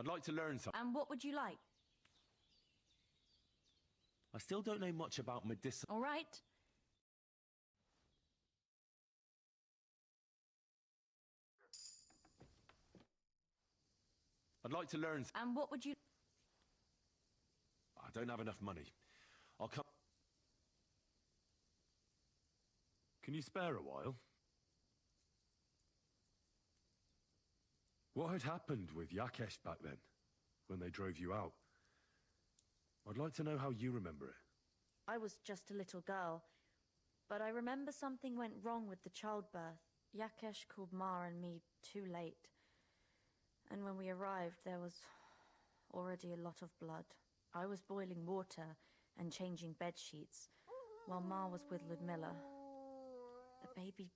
I'd like to learn something. And what would you like? I still don't know much about medicine. All right. I'd like to learn... And what would you... I don't have enough money. I'll come... Can you spare a while? What had happened with Yakesh back then, when they drove you out? I'd like to know how you remember it. I was just a little girl, but I remember something went wrong with the childbirth. Yakesh called Ma and me too late. And when we arrived, there was already a lot of blood. I was boiling water and changing bed sheets, while Ma was with Ludmilla. The baby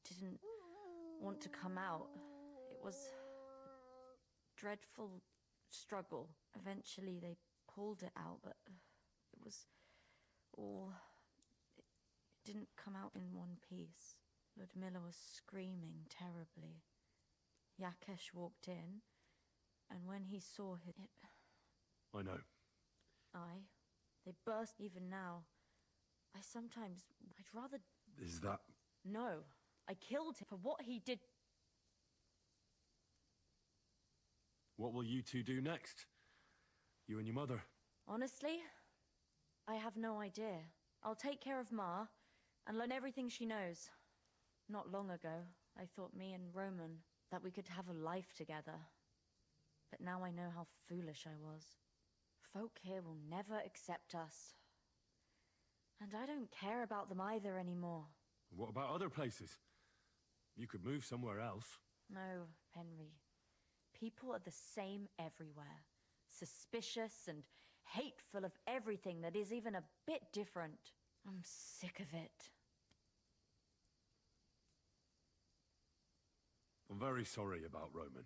didn't want to come out. It was a dreadful struggle. Eventually they pulled it out, but it was all... It didn't come out in one piece. Ludmilla was screaming terribly. Yakesh walked in, and when he saw it... I know. They burst even now. I'd rather... Is that... No, I killed him for what he did. What will you two do next? You and your mother? Honestly, I have no idea. I'll take care of Ma and learn everything she knows. Not long ago, I thought me and Roman, that we could have a life together. But now I know how foolish I was. Folk here will never accept us. And I don't care about them either anymore. What about other places? You could move somewhere else. No, Henry. People are the same everywhere. Suspicious and hateful of everything that is even a bit different. I'm sick of it. I'm very sorry about Roman.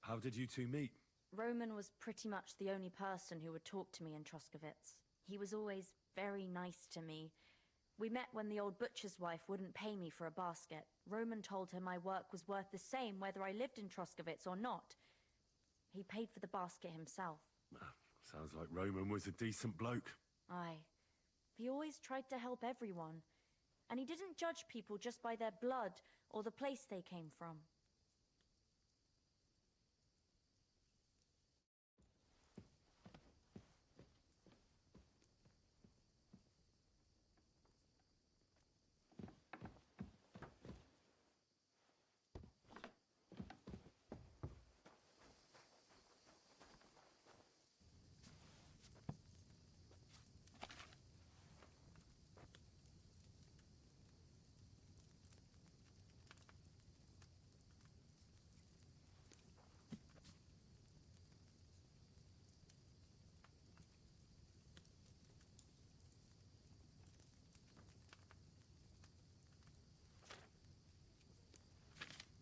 How did you two meet? Roman was pretty much the only person who would talk to me in Troskovitz. He was always very nice to me, We met when the old butcher's wife wouldn't pay me for a basket. Roman told her my work was worth the same whether I lived in Troskovitz or not. He paid for the basket himself. Sounds like Roman was a decent bloke. Aye. He always tried to help everyone. And he didn't judge people just by their blood or the place they came from.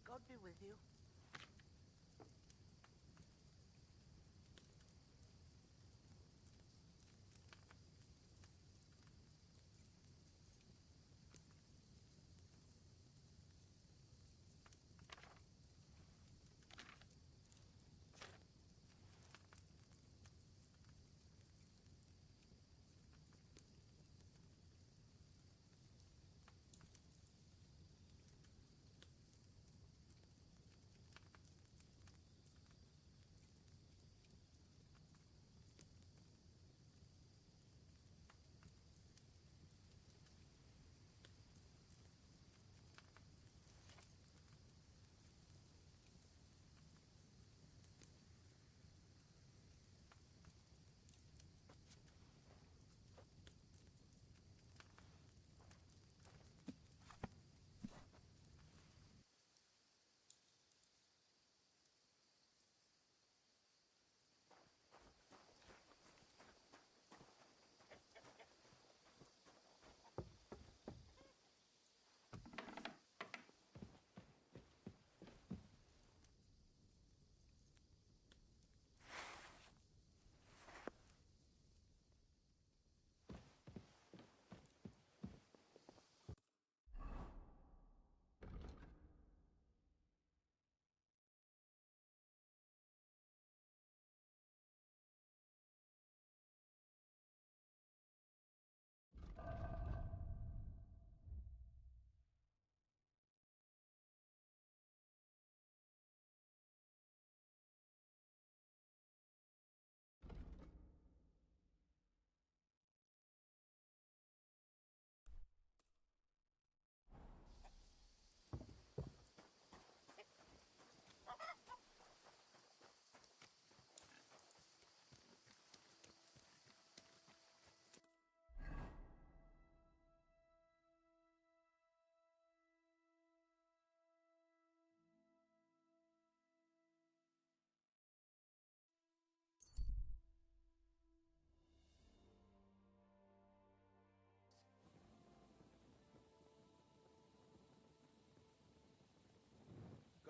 God be with you.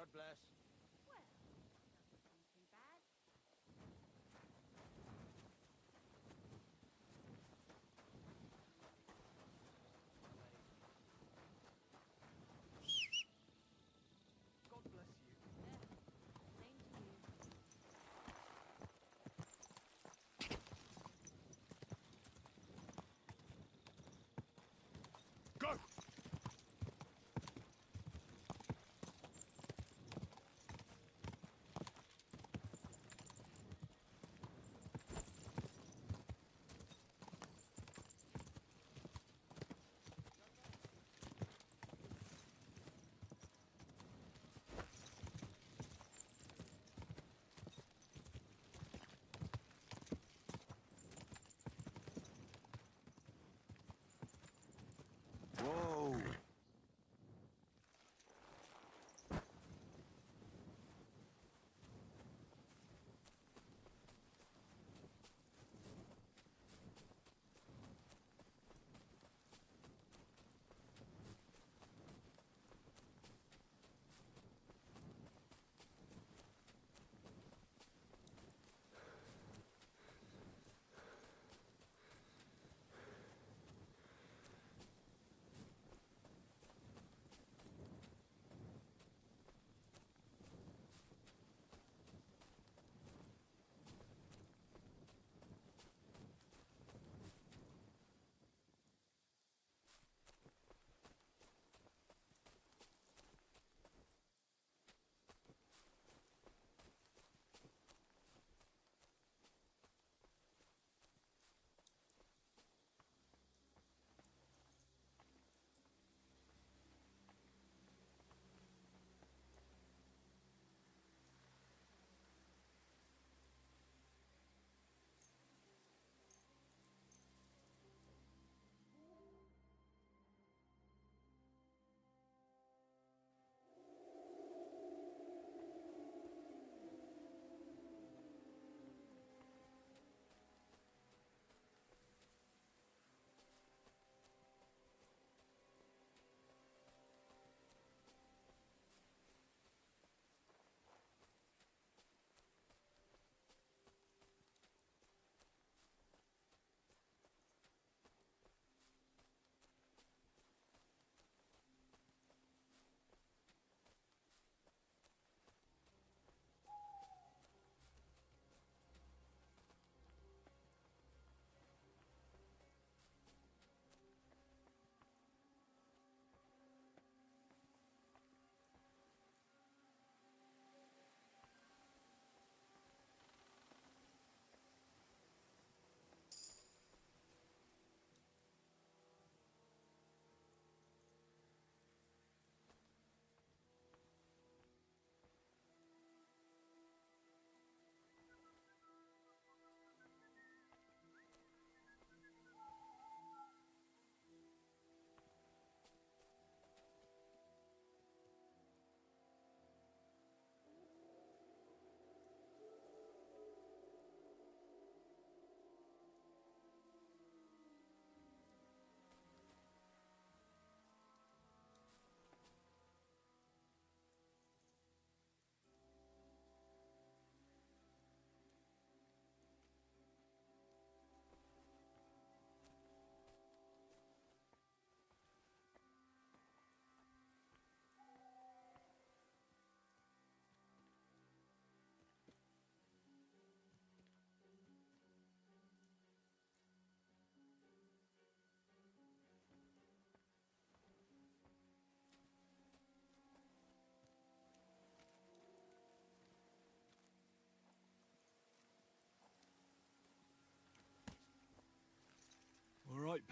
God bless. Well, nothing too bad. God bless you. Same to you. Go!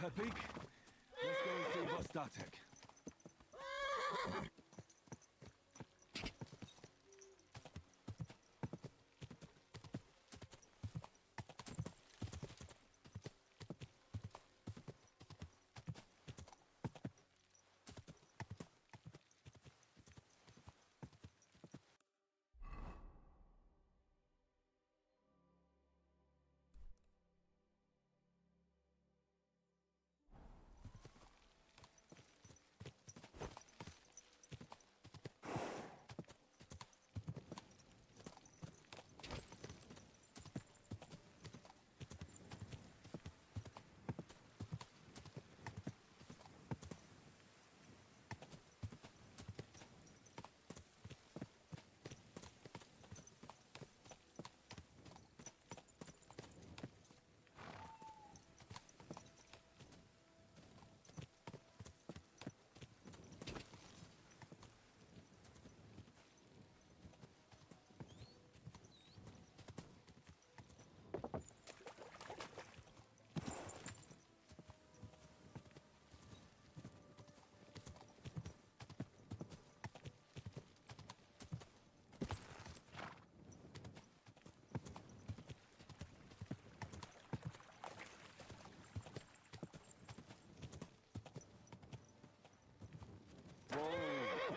Pepik. Let's go and see Vostatek.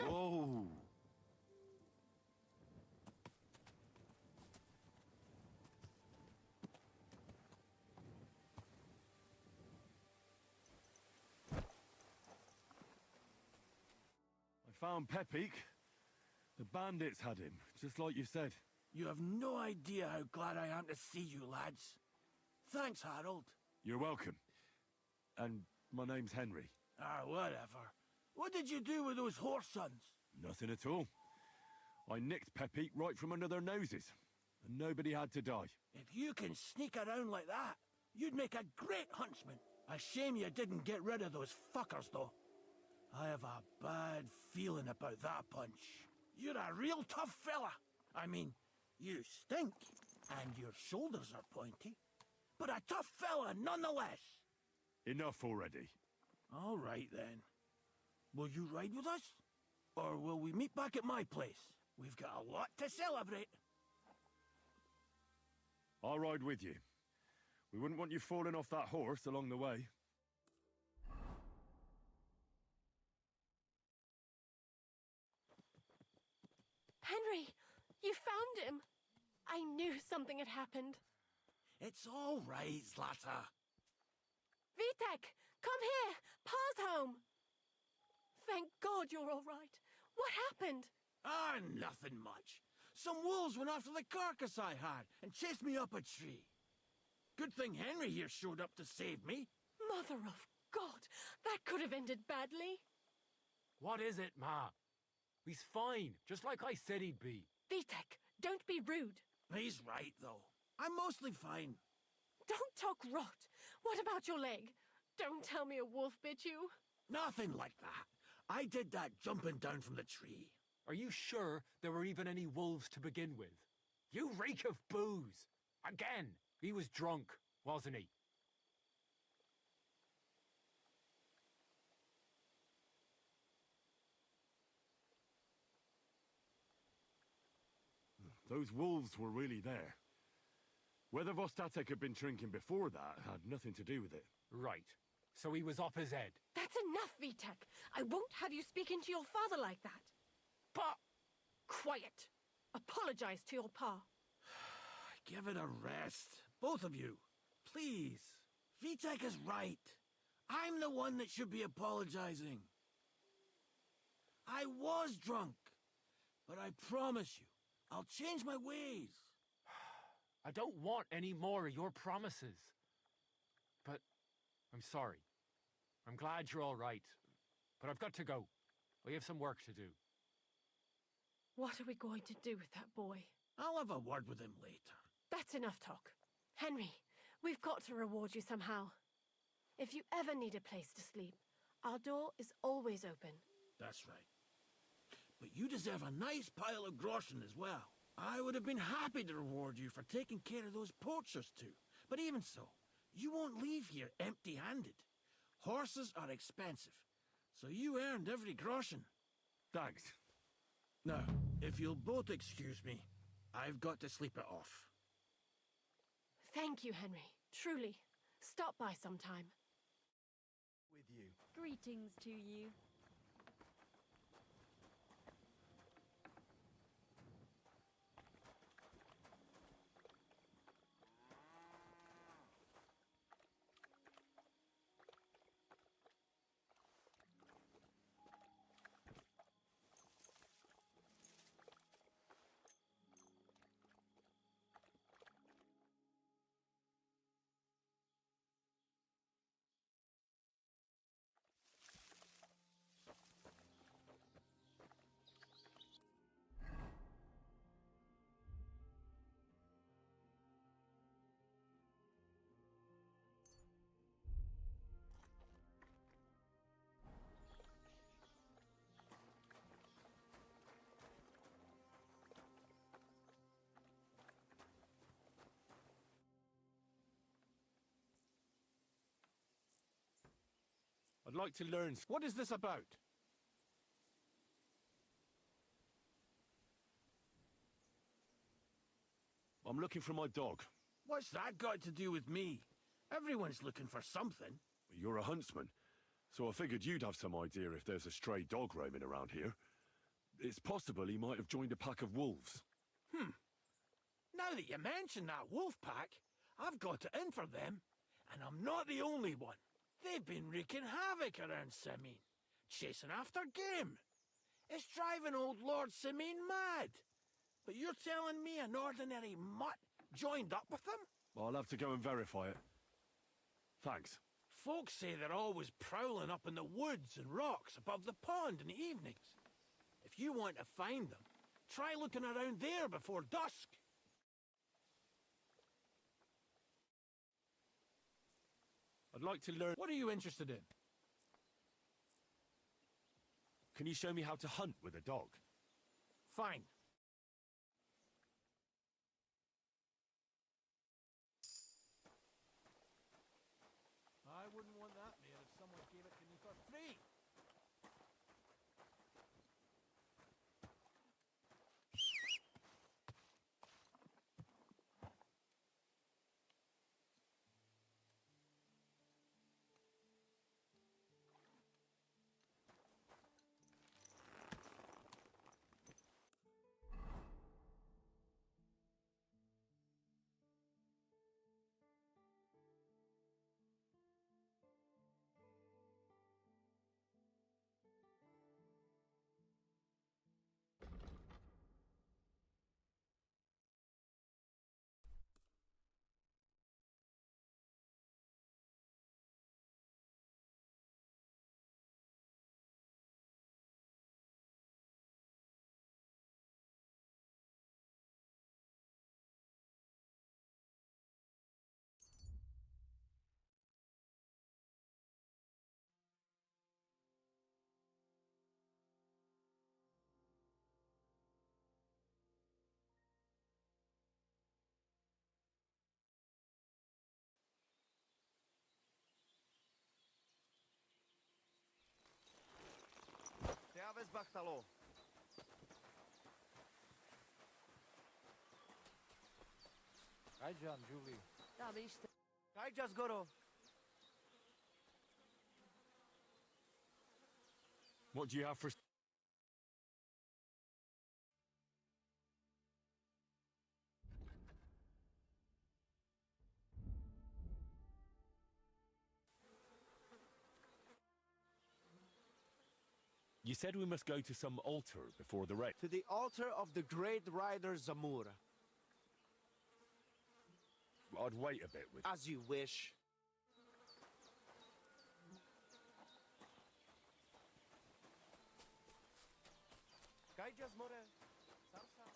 Whoa! I found Pepik. The bandits had him, just like you said. You have no idea how glad I am to see you, lads. Thanks, Harold. You're welcome. And my name's Henry. Ah, whatever. What did you do with those horse sons? Nothing at all. I nicked Pepik right from under their noses, and nobody had to die. If you can sneak around like that, you'd make a great huntsman. A shame you didn't get rid of those fuckers, though. I have a bad feeling about that bunch. You're a real tough fella. I mean, you stink, and your shoulders are pointy, but a tough fella nonetheless. Enough already. All right, then. Will you ride with us? Or will we meet back at my place? We've got a lot to celebrate. I'll ride with you. We wouldn't want you falling off that horse along the way. Henry, you found him. I knew something had happened. It's all right, Zlata. Vitek, come here. Pa's home. Thank God you're all right. What happened? Ah, nothing much. Some wolves went after the carcass I had and chased me up a tree. Good thing Henry here showed up to save me. Mother of God, that could have ended badly. What is it, Ma? He's fine, just like I said he'd be. Vitek, don't be rude. He's right, though. I'm mostly fine. Don't talk rot. What about your leg? Don't tell me a wolf bit you. Nothing like that. I did that jumping down from the tree. Are you sure there were even any wolves to begin with? You reek of booze. Again, he was drunk, wasn't he? Those wolves were really there. Whether Vostatek had been drinking before that had nothing to do with it. Right. So he was off his head. That's enough, Vitek. I won't have you speaking to your father like that. Pa! Quiet. Apologize to your pa. Give it a rest. Both of you. Please. Vitek is right. I'm the one that should be apologizing. I was drunk. But I promise you, I'll change my ways. I don't want any more of your promises. But I'm sorry. I'm glad you're all right. But I've got to go. We have some work to do. What are we going to do with that boy? I'll have a word with him later. That's enough talk. Henry, we've got to reward you somehow. If you ever need a place to sleep, our door is always open. That's right. But you deserve a nice pile of groschen as well. I would have been happy to reward you for taking care of those poachers too. But even so, you won't leave here empty-handed. Horses are expensive, so you earned every groschen. Thanks. Now, if you'll both excuse me, I've got to sleep it off. Thank you, Henry. Truly. Stop by sometime. With you. Greetings to you. I'd like to learn... What is this about? I'm looking for my dog. What's that got to do with me? Everyone's looking for something. You're a huntsman, so I figured you'd have some idea if there's a stray dog roaming around here. It's possible he might have joined a pack of wolves. Now that you mention that wolf pack, I've got it in for them, and I'm not the only one. They've been wreaking havoc around Simine, chasing after game. It's driving old Lord Simine mad. But you're telling me an ordinary mutt joined up with them? I'll have to go and verify it. Thanks. Folks say they're always prowling up in the woods and rocks above the pond in the evenings. If you want to find them, try looking around there before dusk. I'd like to learn... What are you interested in? Can you show me how to hunt with a dog? Fine. I wouldn't want that mare if someone gave it to me for free. Te Bartalo. Kajjan, Julie. Dubby işte. Kajjas Goro. What do you have for... You said we must go to some altar before the raid. To the altar of the great rider Zamura. I'd wait a bit with... As you wish. Kajjas More. Sarsa.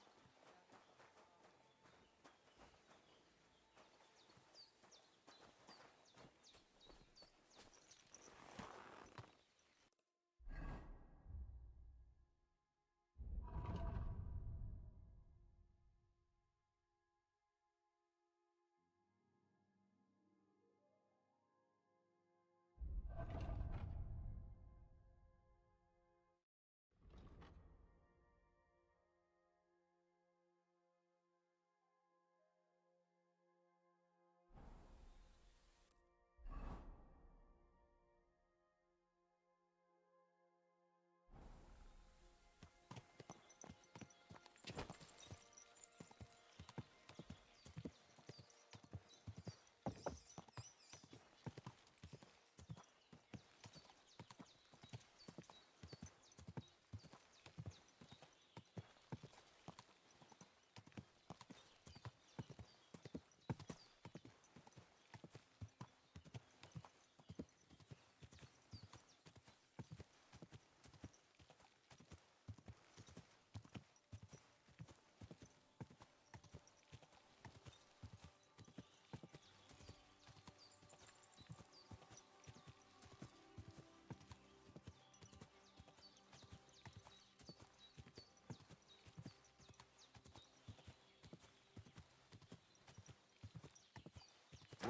A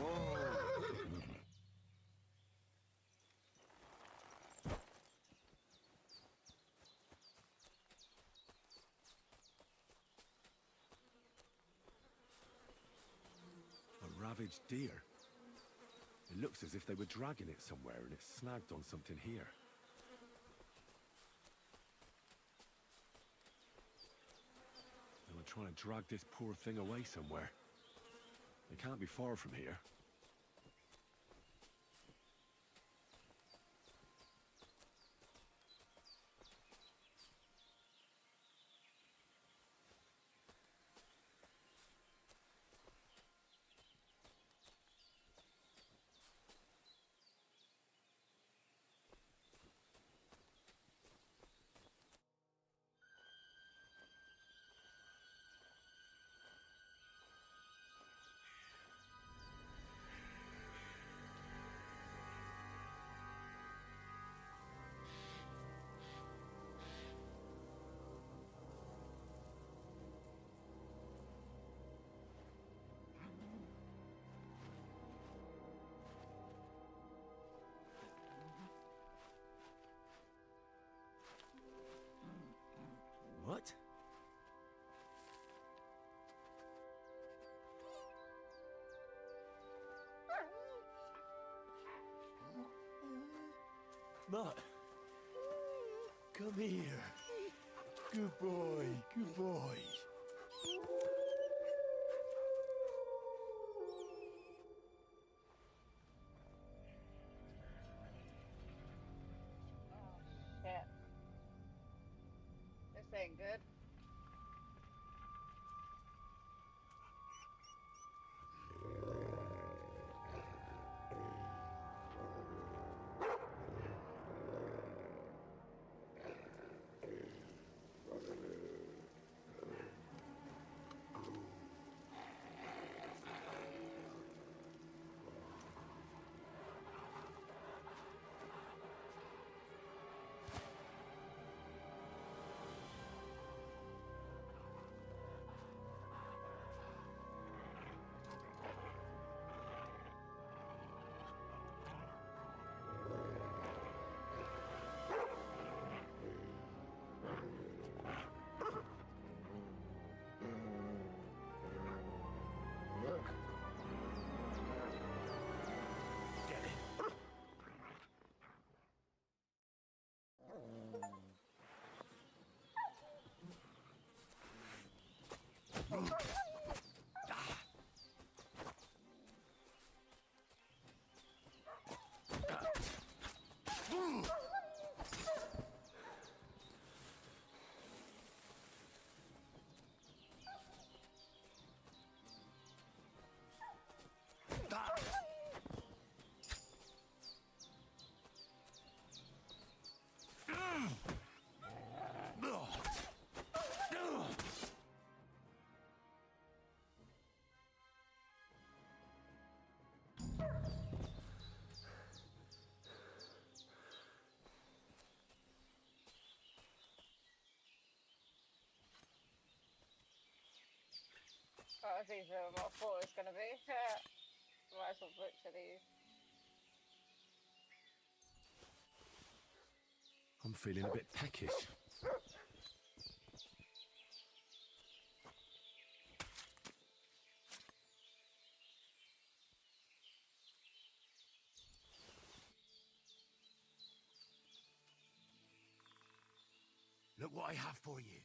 ravaged deer. It looks as if they were dragging it somewhere and it's snagged on something here. They were trying to drag this poor thing away somewhere. It can't be far from here. What? Mutt, come here. Good boy, good boy. Shit. This ain't good. That was easier than what I thought it was going to be. Might as well butcher these. I'm feeling a bit peckish. Look what I have for you.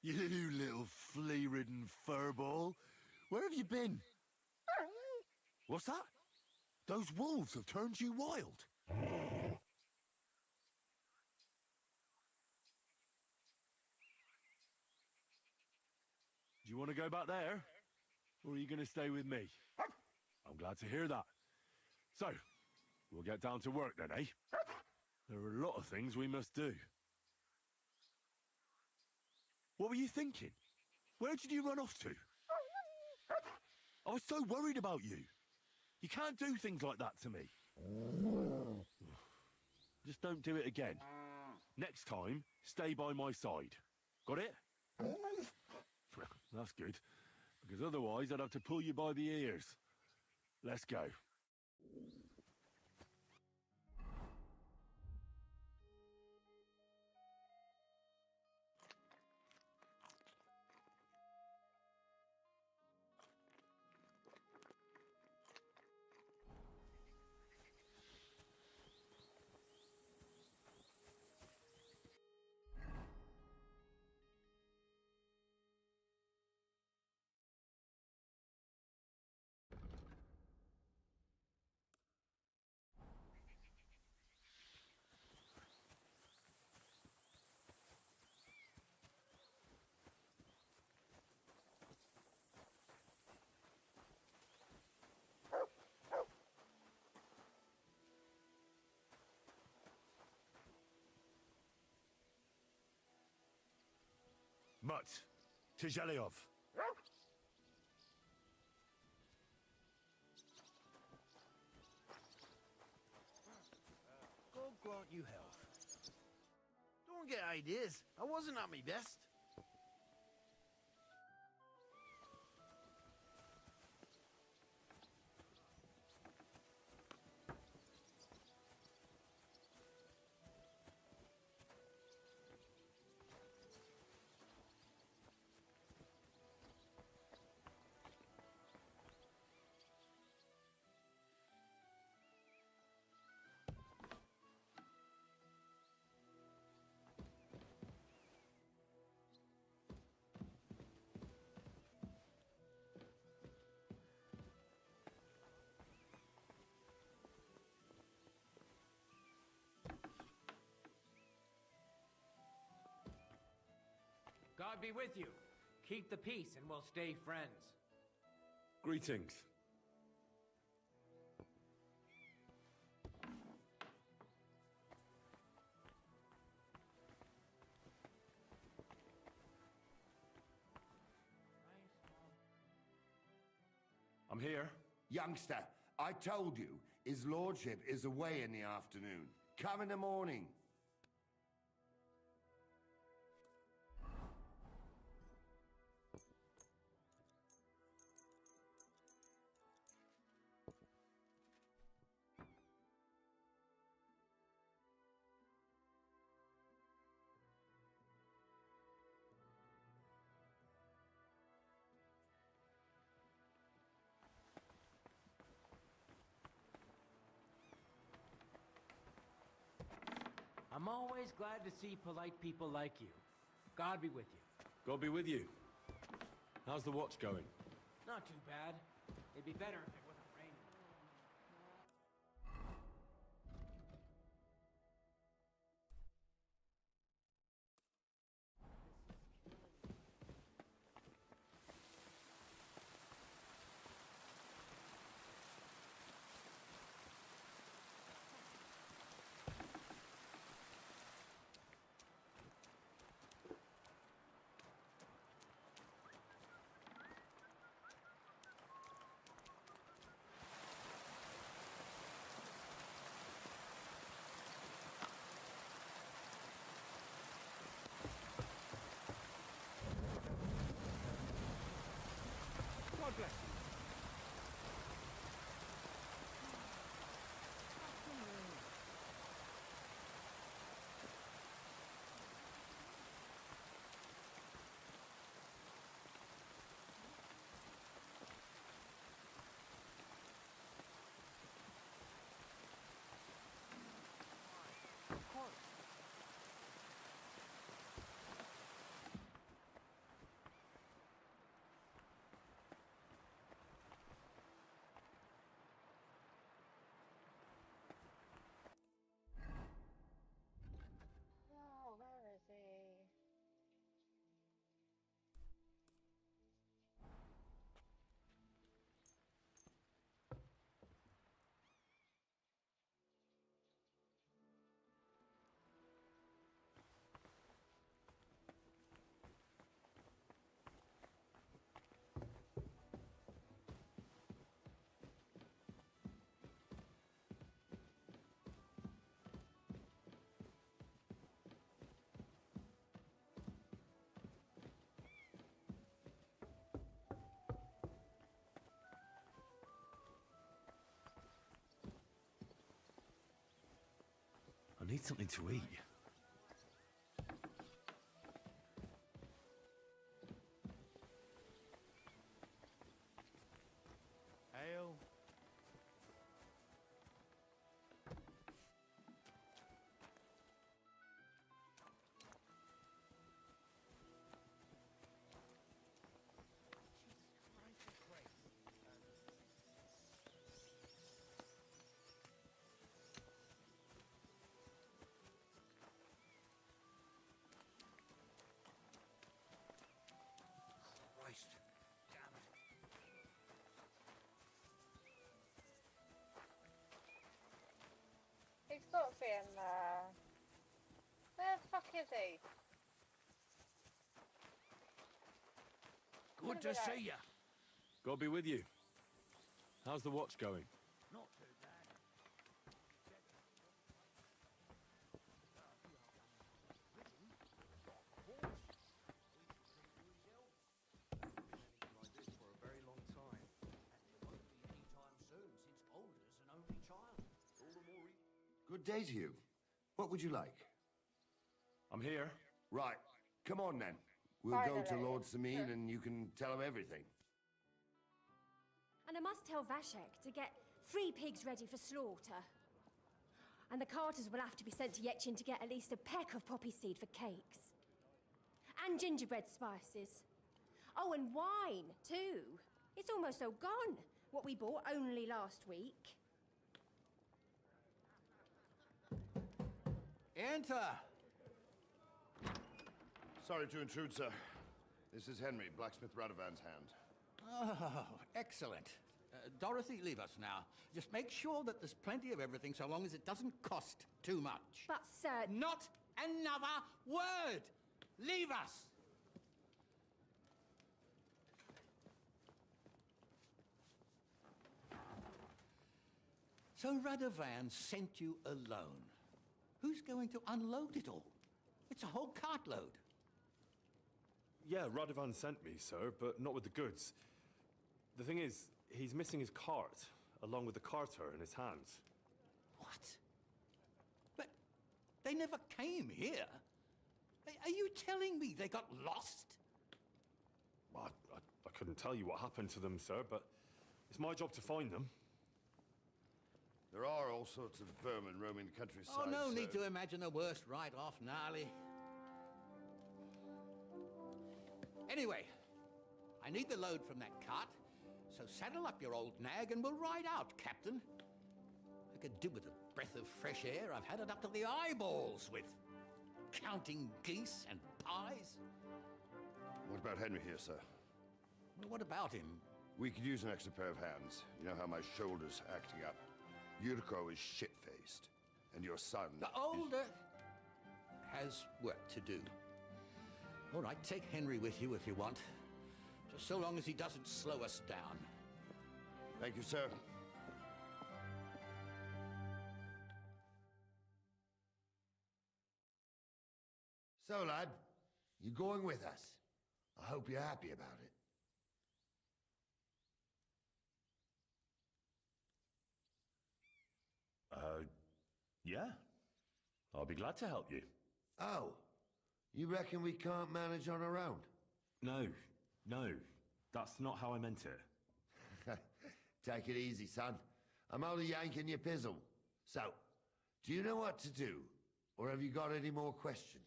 You little flea-ridden furball. Where have you been? What's that? Those wolves have turned you wild. Do you want to go back there? Or are you going to stay with me? I'm glad to hear that. So, we'll get down to work then, eh? There are a lot of things we must do. What were you thinking? Where did you run off to? I was so worried about you. You can't do things like that to me. Just don't do it again. Next time, stay by my side. Got it? That's good. Because otherwise I'd have to pull you by the ears. Let's go. Mutt, Tizheliov. God grant you health. Don't get ideas. I wasn't at my best. God be with you. Keep the peace and we'll stay friends. Greetings. I'm here. Youngster, I told you, his lordship is away in the afternoon. Come in the morning. I'm always glad to see polite people like you. God be with you. God be with you. How's the watch going? Not too bad. It'd be better if it wasn't raining. need something to eat. Ale. Christ. Damn it. He's got to be in there. Where the fuck is he? Good to see you. God be with you. How's the watch going? Not too bad. Like this for a very long time. It won't be any time soon, since Older's an only child. All the more Good day to you. What would you like? I'm here. Right. Come on, then. We'll go to Finally. Lord Sameen and you can tell him everything. And I must tell Vashek to get 3 pigs ready for slaughter. And the carters will have to be sent to Yetchin to get at least a peck of poppy seed for cakes. And gingerbread spices. Oh, and wine, too. It's almost all gone, what we bought only last week. Enter! Sorry to intrude, sir. This is Henry, Blacksmith Radovan's hand. Oh, excellent. Dorothy, leave us now. Just make sure that there's plenty of everything so long as it doesn't cost too much. But, sir... Not another word! Leave us! So Radovan sent you alone. Who's going to unload it all? It's a whole cartload. Yeah, Radovan sent me, sir, but not with the goods. The thing is, he's missing his cart, along with the carter in his hands. What? But they never came here. Are you telling me they got lost? I couldn't tell you what happened to them, sir, but it's my job to find them. There are all sorts of vermin roaming the countryside. Oh, no so- need to imagine the worst right off, Gnarly. Anyway, I need the load from that cart, so saddle up your old nag and we'll ride out, Captain. I could do with a breath of fresh air. I've had it up to the eyeballs with counting geese and pies. What about Henry here, sir? Well, what about him? We could use an extra pair of hands. You know how my shoulder's acting up. Yurko is shit-faced, and your son The older has work to do. All right, take Henry with you if you want. Just so long as he doesn't slow us down. Thank you, sir. So, lad, you going with us? I hope you're happy about it. Yeah. I'll be glad to help you. Oh, you reckon we can't manage on our own? No, that's not how I meant it. Take it easy, son. I'm only yanking your pizzle. So, do you know what to do? Or have you got any more questions?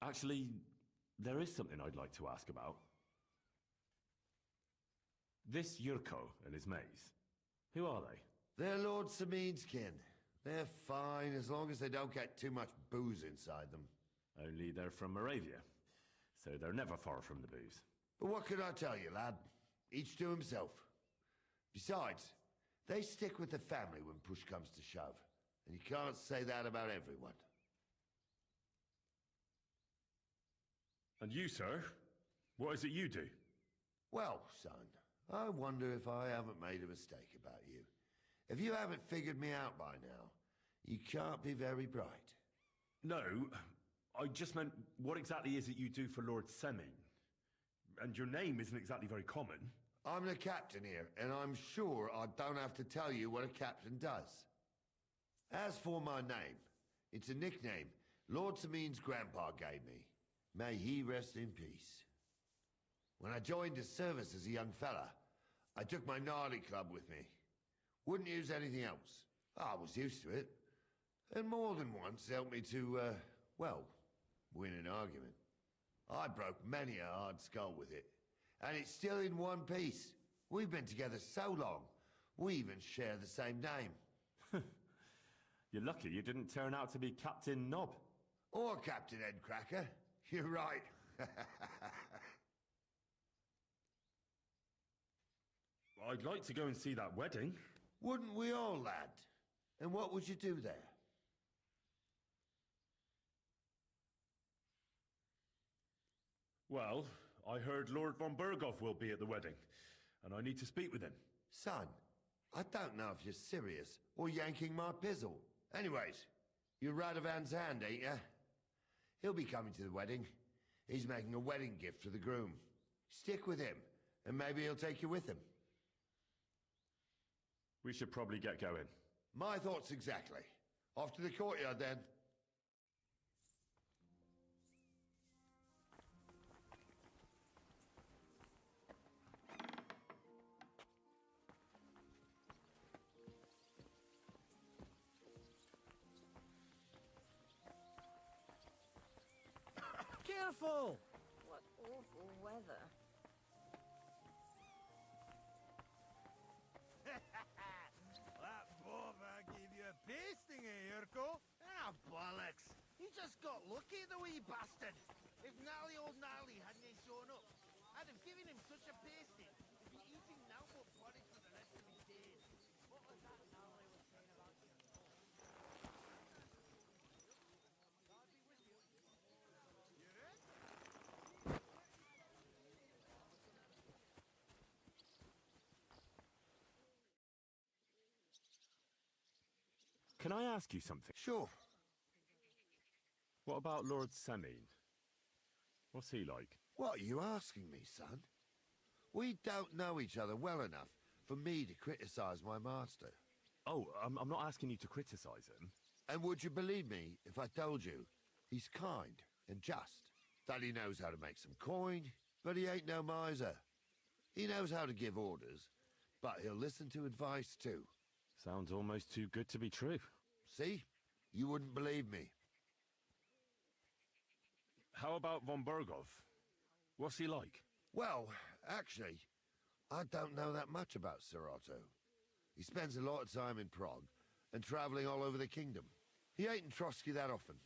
Actually, there is something I'd like to ask about. This Yurko and his mates, who are they? They're Lord Sameen's kin. They're fine as long as they don't get too much booze inside them. Only they're from Moravia, so they're never far from the booze. But what can I tell you, lad? Each to himself. Besides, they stick with the family when push comes to shove. And you can't say that about everyone. And you, sir? What is it you do? Well, son, I wonder if I haven't made a mistake about you. If you haven't figured me out by now, you can't be very bright. No, I just meant, what exactly is it you do for Lord Seming? And your name isn't exactly very common. I'm the captain here, and I'm sure I don't have to tell you what a captain does. As for my name, it's a nickname Lord Samin's grandpa gave me. May he rest in peace. When I joined his service as a young fella, I took my gnarly club with me. Wouldn't use anything else. I was used to it. And more than once helped me to, well, win an argument. I broke many a hard skull with it. And it's still in one piece. We've been together so long, we even share the same name. You're lucky you didn't turn out to be Captain Knob. Or Captain Headcracker. You're right. I'd like to go and see that wedding. Wouldn't we all, lad? And what would you do there? Well, I heard Lord von Berghoff will be at the wedding, and I need to speak with him. Son, I don't know if you're serious or yanking my pizzle. Anyways, you're Radovan's hand, ain't ya? He'll be coming to the wedding. He's making a wedding gift for the groom. Stick with him, and maybe he'll take you with him. We should probably get going. My thoughts exactly. Off to the courtyard, then. Careful! What awful weather. That bother gave you a pasting, Urko? Ah, bollocks. He just got lucky, the wee bastard. If Nally old Nally hadn't shown up, I'd have given him such a pasting. He'd be eating now but porridge for the rest of his days. What was that Nally was saying about you? Can I ask you something? Sure. What about Lord Samin? What's he like? What are you asking me, son? We don't know each other well enough for me to criticize my master. Oh, I'm not asking you to criticize him. And would you believe me if I told you he's kind and just? That he knows how to make some coin, but he ain't no miser. He knows how to give orders, but he'll listen to advice too. Sounds almost too good to be true. See? You wouldn't believe me. How about von Berghoff? What's he like? Well, actually, I don't know that much about Sir Otto. He spends a lot of time in Prague and traveling all over the kingdom. He ain't in Trotsky that often.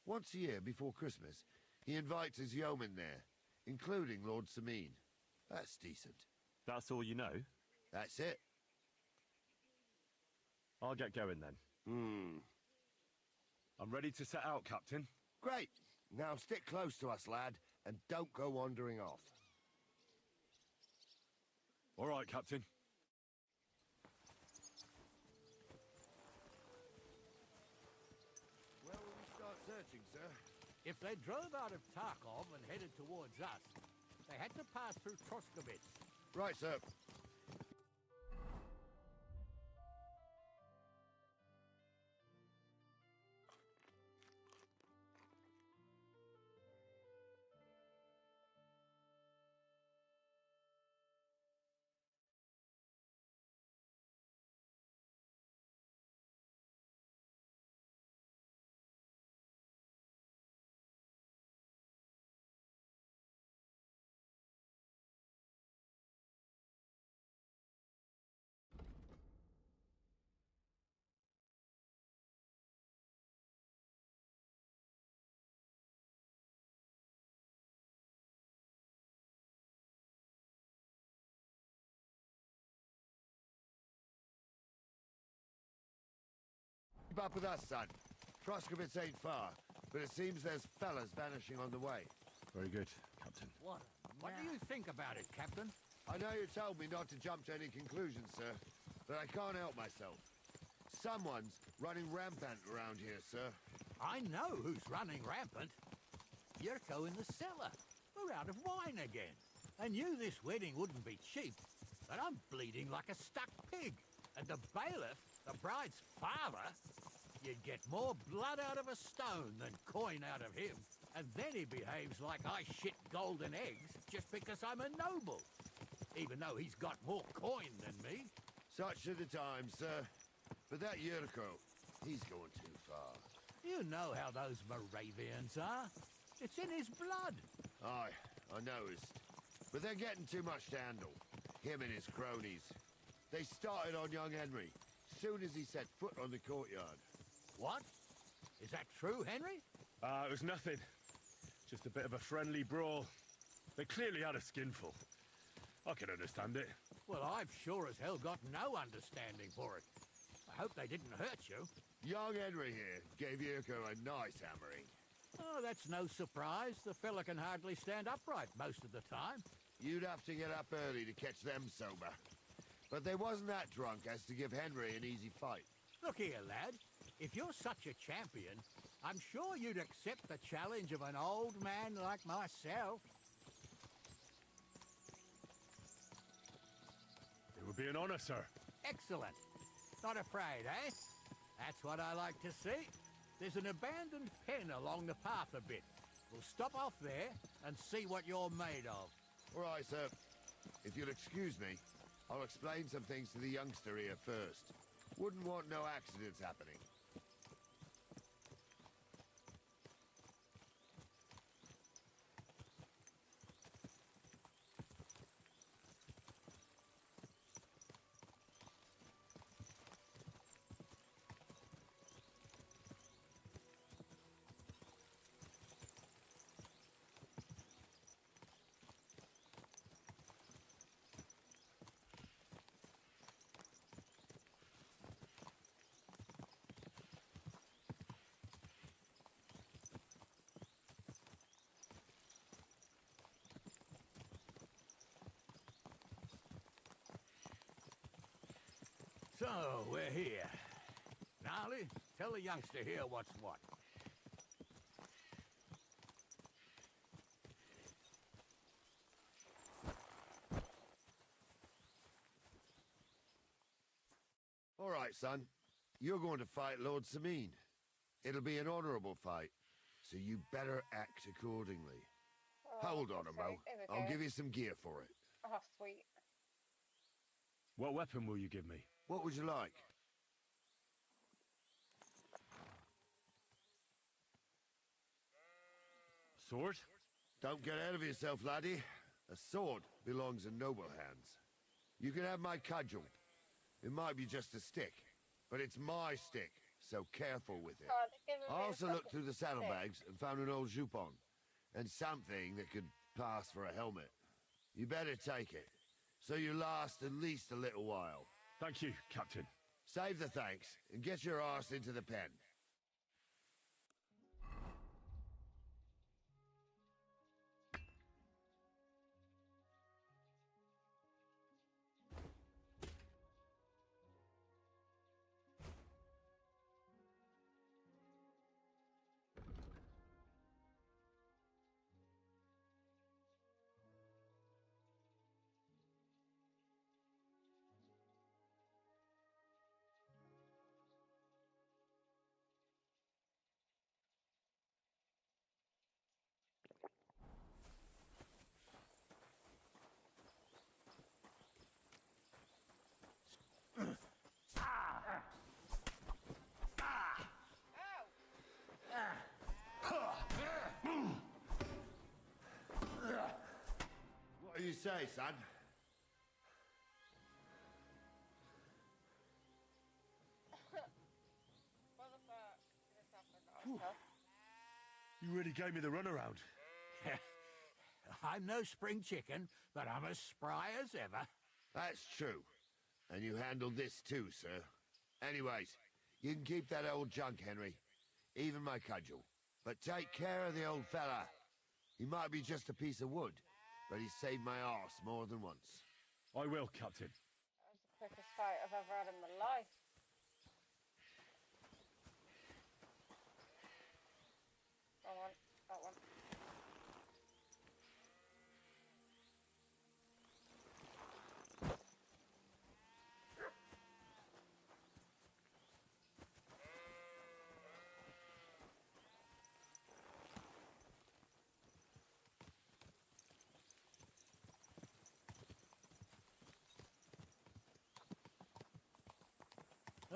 Once a year before Christmas, he invites his yeomen there, including Lord Samin. That's decent. That's all you know? That's it. I'll get going then. I'm ready to set out, Captain. Great. Now stick close to us, lad, and don't go wandering off. All right, Captain. Where will we start searching, sir? If they drove out of Tarkov and headed towards us, they had to pass through Troskowitz. Right, sir. Keep up with us, son. Troskowitz ain't far, but it seems there's fellas vanishing on the way. Very good, Captain. What do you think about it, Captain? I know you told me not to jump to any conclusions, sir, but I can't help myself. Someone's running rampant around here, sir. I know who's running rampant. Yurko in the cellar. We're out of wine again. I knew this wedding wouldn't be cheap, but I'm bleeding like a stuck pig. And the bailiff, the bride's father, you'd get more blood out of a stone than coin out of him. And then he behaves like I shit golden eggs just because I'm a noble. Even though he's got more coin than me. Such are the times, sir. But that Yurko, he's going too far. You know how those Moravians are. It's in his blood. Aye, I noticed. But they're getting too much to handle. Him and his cronies. They started on young Henry, soon as he set foot on the courtyard. What? Is that true, Henry? It was nothing. Just a bit of a friendly brawl. They clearly had a skinful. I can understand it. Well, I've sure as hell got no understanding for it. I hope they didn't hurt you. Young Henry here gave Yurko a nice hammering. Oh, that's no surprise. The fella can hardly stand upright most of the time. You'd have to get up early to catch them sober. But they wasn't that drunk as to give Henry an easy fight. Look here, lad. If you're such a champion, I'm sure you'd accept the challenge of an old man like myself. It would be an honor, sir. Excellent. Not afraid, eh? That's what I like to see. There's an abandoned pen along the path a bit. We'll stop off there and see what you're made of. All right, sir. If you'll excuse me, I'll explain some things to the youngster here first. Wouldn't want no accidents happening. So, we're here. Gnarly, tell the youngster here what's what. All right, son. You're going to fight Lord Sameen. It'll be an honorable fight, so you better act accordingly. Hold on a mo. I'll give you some gear for it. Oh, sweet. What weapon will you give me? What would you like? Sword? Don't get ahead of yourself, laddie. A sword belongs in noble hands. You can have my cudgel. It might be just a stick, but it's my stick, so careful with it. I also looked through the saddlebags and found an old jupon, and something that could pass for a helmet. You better take it, so you last at least a little while. Thank you, Captain. Save the thanks, and get your arse into the pen. What do you say, son? What the fuck just happened? You really gave me the runaround. I'm no spring chicken, but I'm as spry as ever. That's true. And you handled this too, sir. Anyways, you can keep that old junk, Henry. Even my cudgel. But take care of the old fella. He might be just a piece of wood, but he saved my arse more than once. I will, Captain. That was the quickest fight I've ever had in my life. That one, that one.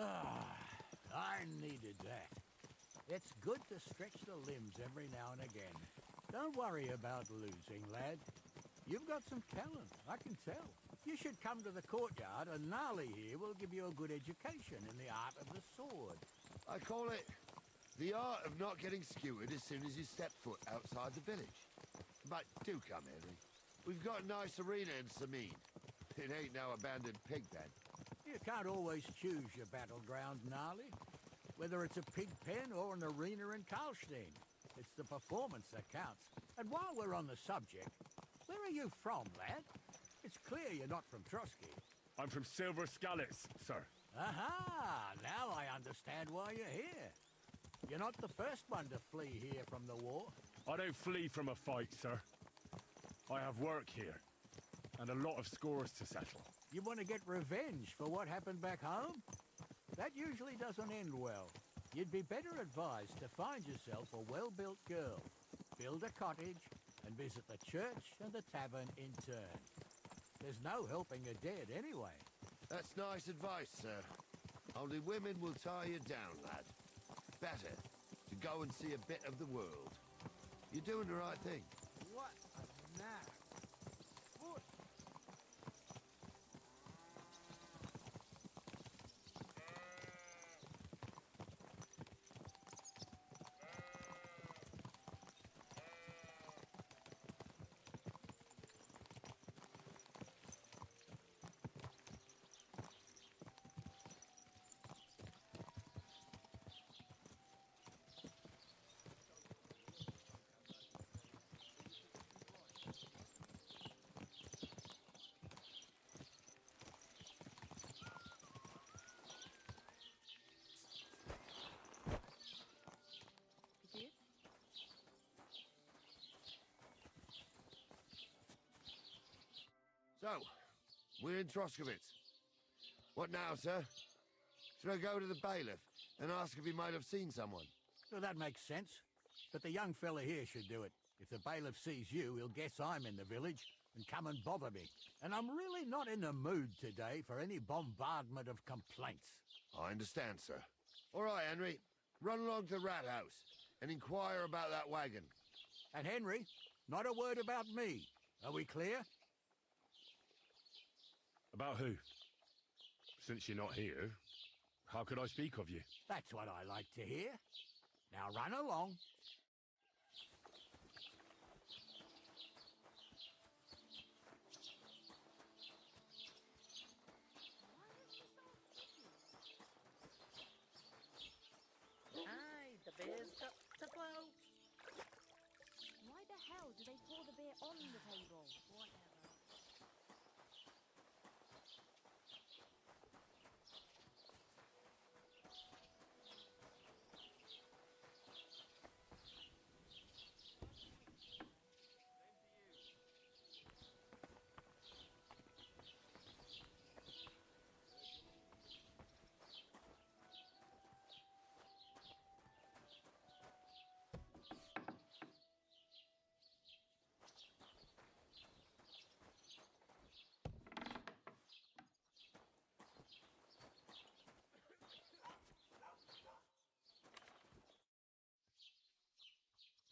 I needed that. It's good to stretch the limbs every now and again. Don't worry about losing, lad. You've got some talent, I can tell. You should come to the courtyard, and Gnarly here will give you a good education in the art of the sword. I call it the art of not getting skewered as soon as you step foot outside the village. But do come, Henry. We've got a nice arena in Sameen. It ain't no abandoned pig pen. You can't always choose your battleground, Gnarly. Whether it's a pig pen or an arena in Karlstein, it's the performance that counts. And while we're on the subject, where are you from, lad? It's clear you're not from Trotsky. I'm from Silver Skalitz, sir. Aha! Now I understand why you're here. You're not the first one to flee here from the war. I don't flee from a fight, sir. I have work here, and a lot of scores to settle. You want to get revenge for what happened back home? That usually doesn't end well. You'd be better advised to find yourself a well-built girl, build a cottage, and visit the church and the tavern in turn. There's no helping a dead anyway. That's nice advice, sir. Only women will tie you down, lad. Better to go and see a bit of the world. You're doing the right thing. What a knack. Good. So, we're in Troskowitz. What now, sir? Should I go to the bailiff and ask if he might have seen someone? Well, that makes sense. But the young fella here should do it. If the bailiff sees you, he'll guess I'm in the village and come and bother me. And I'm really not in the mood today for any bombardment of complaints. I understand, sir. All right, Henry. Run along to the rat house and inquire about that wagon. And Henry, not a word about me. Are we clear? About who? Since you're not here, how could I speak of you? That's what I like to hear. Now run along. Aye, the beer's got to flow. Why the hell do they pour the beer on the table? Whatever.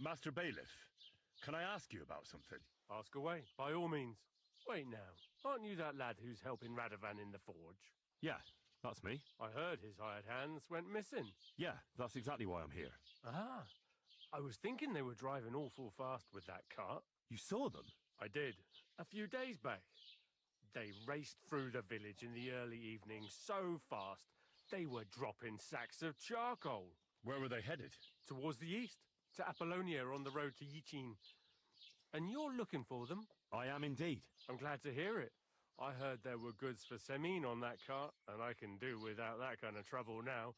Master Bailiff, can I ask you about something? Ask away, by all means. Wait now, aren't you that lad who's helping Radovan in the forge? Yeah, that's me. I heard his hired hands went missing. Yeah, that's exactly why I'm here. Ah, I was thinking they were driving awful fast with that cart. You saw them? I did, a few days back. They raced through the village in the early evening so fast, they were dropping sacks of charcoal. Where were they headed? Towards the east, to Apollonia on the road to Yichin. And you're looking for them? I am indeed. I'm glad to hear it. I heard there were goods for Semine on that cart, and I can do without that kind of trouble now,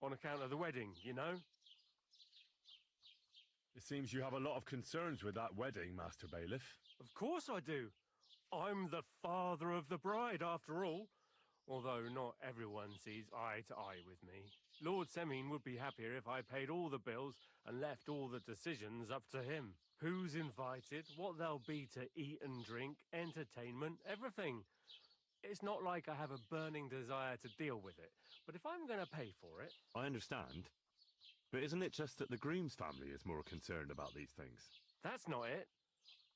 on account of the wedding, you know? It seems you have a lot of concerns with that wedding, Master Bailiff. Of course I do. I'm the father of the bride, after all. Although not everyone sees eye to eye with me. Lord Semine would be happier if I paid all the bills and left all the decisions up to him. Who's invited, what there'll be to eat and drink, entertainment, everything. It's not like I have a burning desire to deal with it, but if I'm going to pay for it... I understand. But isn't it just that the groom's family is more concerned about these things? That's not it.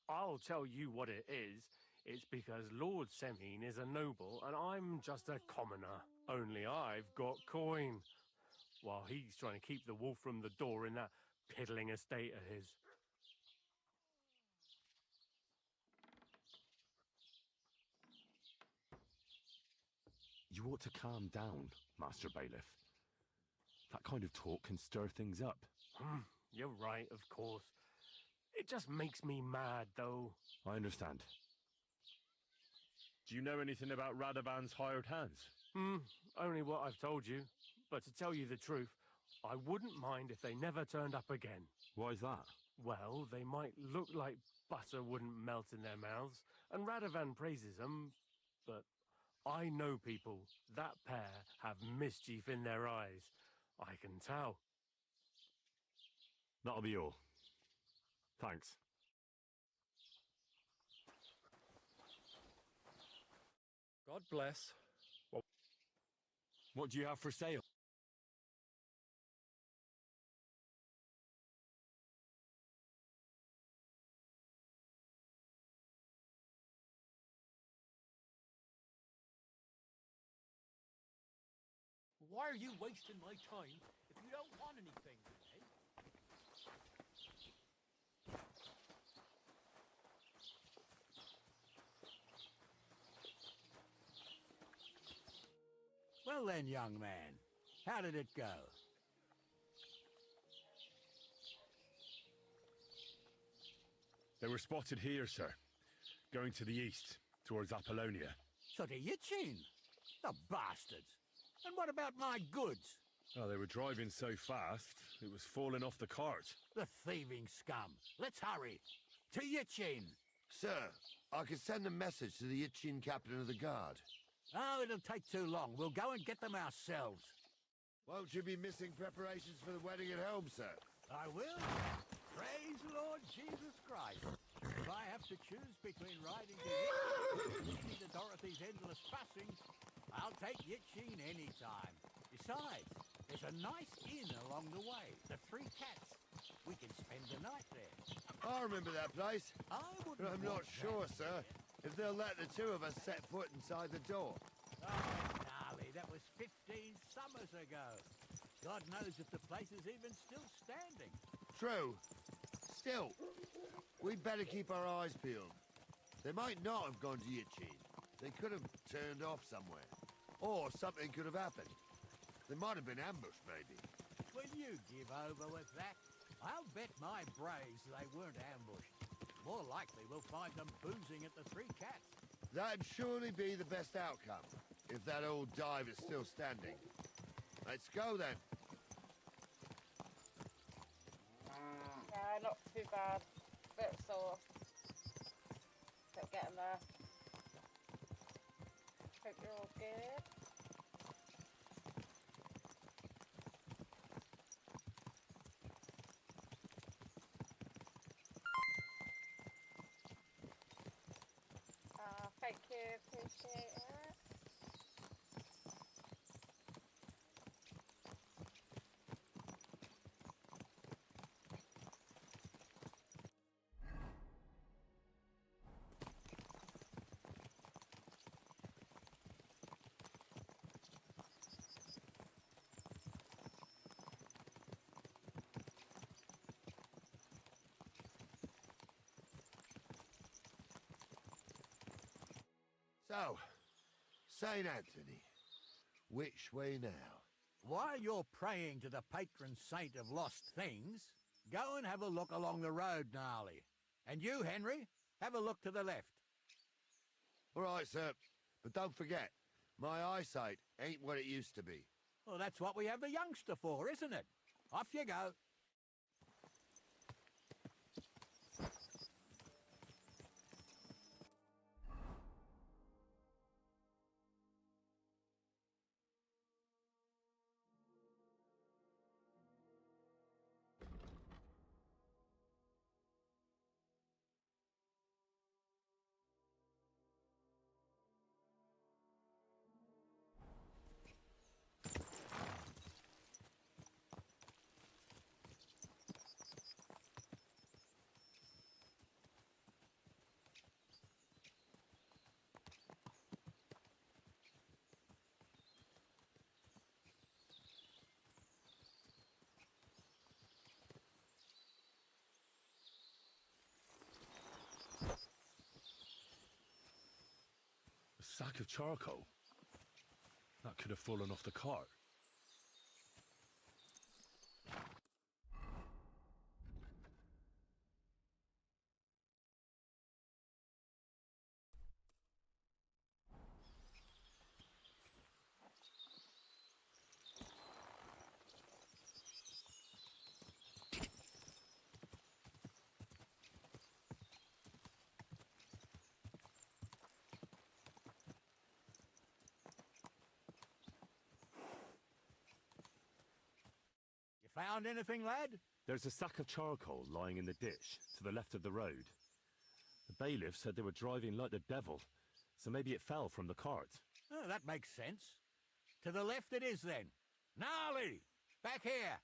I'll tell you what it is. It's because Lord Semine is a noble and I'm just a commoner. Only I've got coin, while he's trying to keep the wolf from the door in that piddling estate of his. You ought to calm down, Master Bailiff. That kind of talk can stir things up. You're right, of course. It just makes me mad, though. I understand. Do you know anything about Radovan's hired hands? Only what I've told you. But to tell you the truth, I wouldn't mind if they never turned up again. Why is that? Well, they might look like butter wouldn't melt in their mouths, and Radovan praises them, but I know people. That pair have mischief in their eyes. I can tell. That'll be all. Thanks. God bless. What do you have for sale? Why are you wasting my time if you don't want anything, eh? Well then, young man, how did it go? They were spotted here, sir. Going to the east, towards Apollonia. So to Yitchin? The bastards! And what about my goods? Oh, they were driving so fast, it was falling off the cart. The thieving scum! Let's hurry! To Yitchin! Sir, I can send a message to the Yitchin captain of the guard. Oh, it'll take too long. We'll go and get them ourselves. Won't you be missing preparations for the wedding at home, sir? I will. Praise the Lord Jesus Christ. If I have to choose between riding to Yitchin to Dorothy's endless fussing, I'll take Yitchin any time. Besides, there's a nice inn along the way, the Three Cats. We can spend the night there. I remember that place. But I'm not sure, sir, if they'll let the two of us set foot inside the door. Oh, gnarly, that was 15 summers ago. God knows if the place is even still standing. True. Still, we'd better keep our eyes peeled. They might not have gone to Yitchin. They could have turned off somewhere. Or something could have happened. They might have been ambushed, maybe. Will you give over with that? I'll bet my braves they weren't ambushed. More likely we'll find them boozing at the Three Cats. That'd surely be the best outcome, if that old dive is still standing. Let's go, then. Yeah, not too bad. Bit sore. But getting there. Hope you're all good. Thank you, appreciate it. So, St. Anthony, which way now? While you're praying to the patron saint of lost things, go and have a look along the road, Gnarly. And you, Henry, have a look to the left. All right, sir. But don't forget, my eyesight ain't what it used to be. Well, that's what we have the youngster for, isn't it? Off you go. sack of charcoal. That could have fallen off the cart. Found anything, lad? There's a sack of charcoal lying in the ditch to the left of the road. The bailiff said they were driving like the devil, so maybe it fell from the cart. Oh, that makes sense. To the left it is, then. Gnarly! Back here!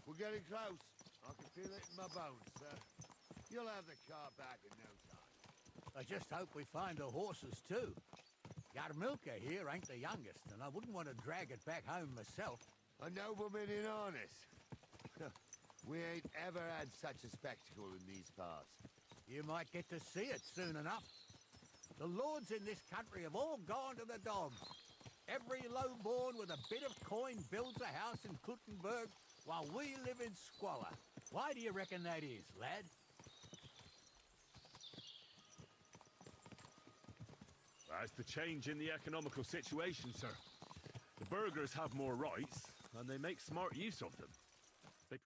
We're getting close. I can feel it in my bones, sir. You'll have the car back in no time. I just hope we find the horses, too. Yarmilka here ain't the youngest, and I wouldn't want to drag it back home myself. A nobleman in harness. We ain't ever had such a spectacle in these parts. You might get to see it soon enough. The lords in this country have all gone to the dogs. Every lowborn with a bit of coin builds a house in Kuttenberg, while we live in squalor. Why do you reckon that is, lad? That's the change in the economical situation, sir. The burghers have more rights, and they make smart use of them. They...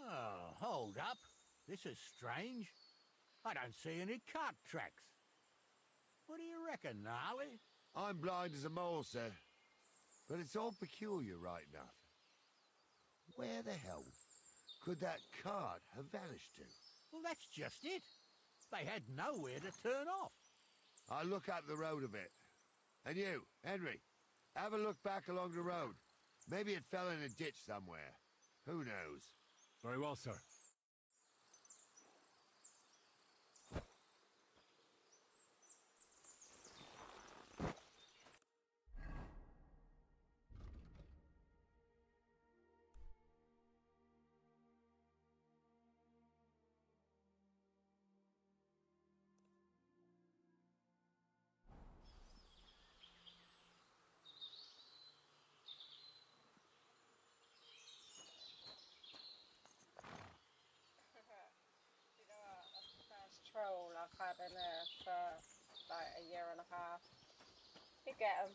Oh, hold up. This is strange. I don't see any cart tracks. What do you reckon, Gnarly? I'm blind as a mole, sir. But it's all peculiar right enough. Where the hell could that cart have vanished to? Well, that's just it. They had nowhere to turn off. I'll look up the road a bit. And you, Henry, have a look back along the road. Maybe it fell in a ditch somewhere. Who knows? Very well, sir. Troll I've had in there for like a year and a half. You get them.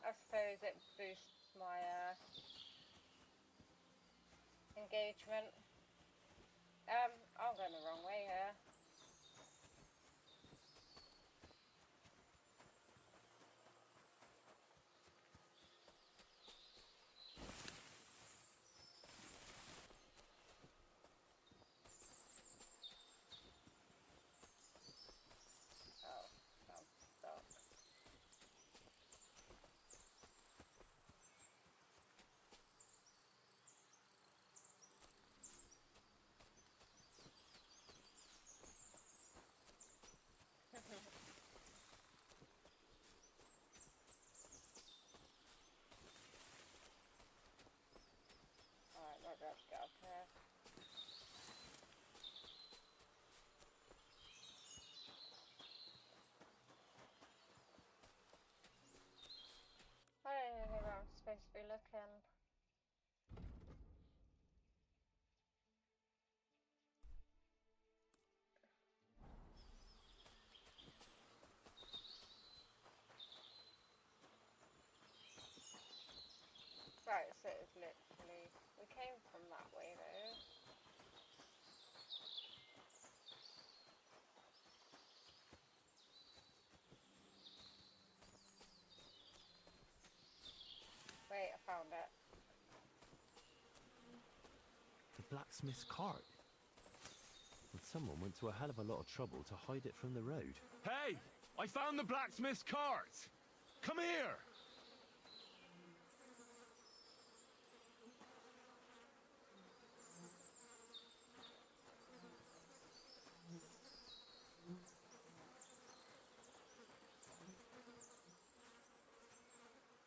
I suppose it boosts my engagement. I'm going the wrong way here. Alright, might be able to get up here. I don't even know where I'm supposed to be looking. Right, so it's literally... We came from that way though. blacksmith's cart. But someone went to a hell of a lot of trouble to hide it from the road. Hey! I found the blacksmith's cart! Come here!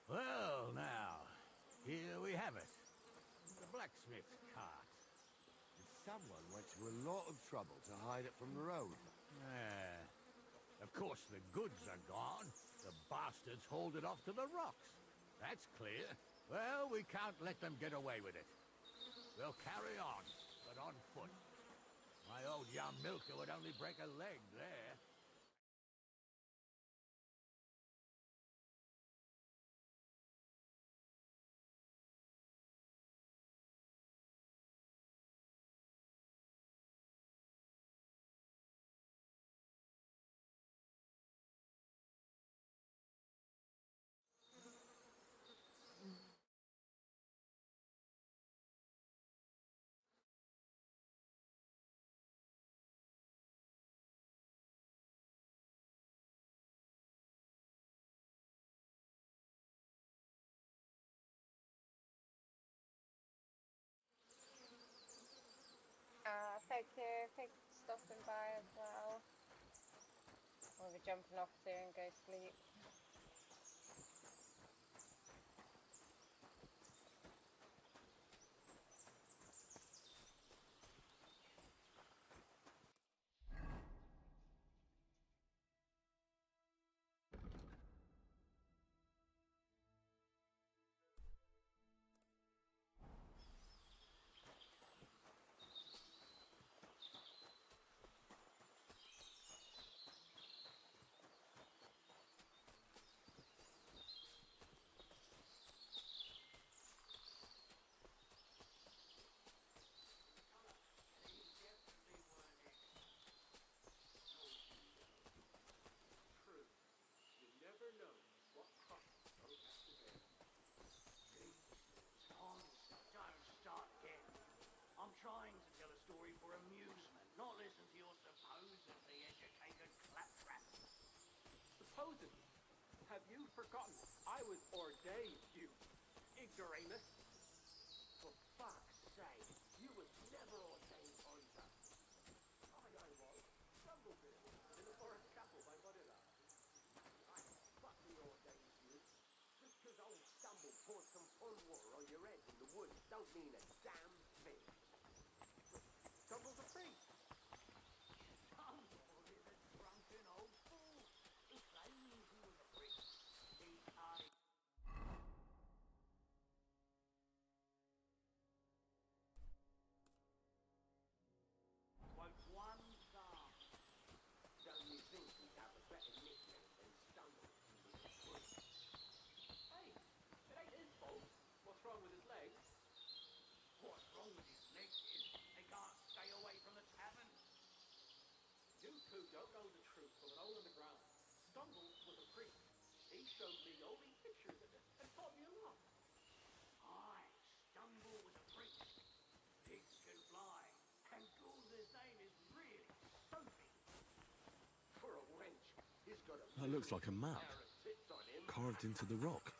Well, now, here we have it. The blacksmith's cart. Someone went to a lot of trouble to hide it from the road. Yeah. Of course, the goods are gone. The bastards hauled it off to the rocks. That's clear. Well, we can't let them get away with it. We'll carry on, but on foot. My old young milker would only break a leg there. Thank you. Thanks for stopping by as well. We'll be jumping off soon, go sleep. Trying to tell a story for amusement, not listen to your supposedly educated claptrap. Supposedly? Have you forgotten? I was ordained, you ignoramus. For fuck's sake, you was never ordained either. I was. Bumblebeeshibby, in the forest chapel by Bodilla. I fucking ordained you. Just because old Stumble poured some pond water on your head in the woods don't mean a damn thing. Stumble's a priest. Stumble is a drunken old fool who claims he was a priest. He can't. Quote one psalm. Don't you think he'd have a better nickname than Stumble if he was a priest? Hey, it ain't his fault. What's wrong with his legs? What's wrong with his legs is they can't stay away from the tavern. You two don't know the truth from an hole in the ground. Stumble was a priest. He showed me all these pictures and taught me a lot. Aye, Stumble was a priest. Pigs can fly, and Goulder's name is really Sophie. For a wench, he's got a That looks like a map, pair of tits on him. carved into the rock.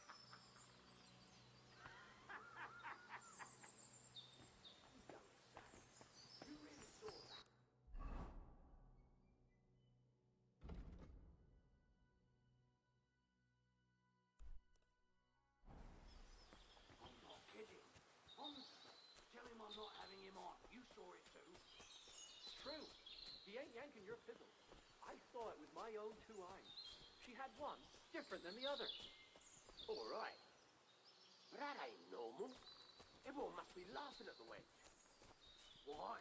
You really saw that? I'm not kidding. Tell him I'm not having him on. You saw it too. True. He ain't yanking your fiddle. I saw it with my own two eyes. She had one different than the other. All right. But that ain't normal. Everyone must be laughing at the wench. Why?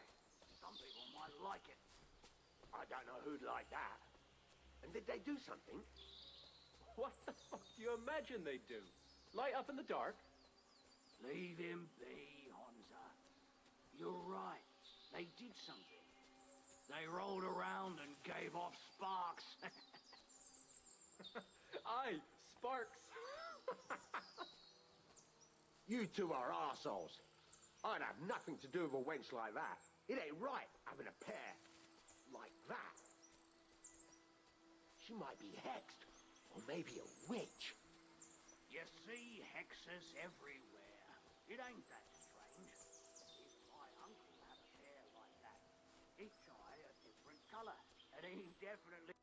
Some people might like it. I don't know who'd like that. And did they do something? What the fuck do you imagine they'd do? Light up in the dark? Leave him be, Honza. You're right. They did something. They rolled around and gave off sparks. Aye, sparks. You two are arseholes. I'd have nothing to do with a wench like that. It ain't right having a pair like that. She might be hexed, or maybe a witch. You see hexes everywhere. It ain't that strange. If my uncle had a pair like that, each eye a different colour, and he definitely...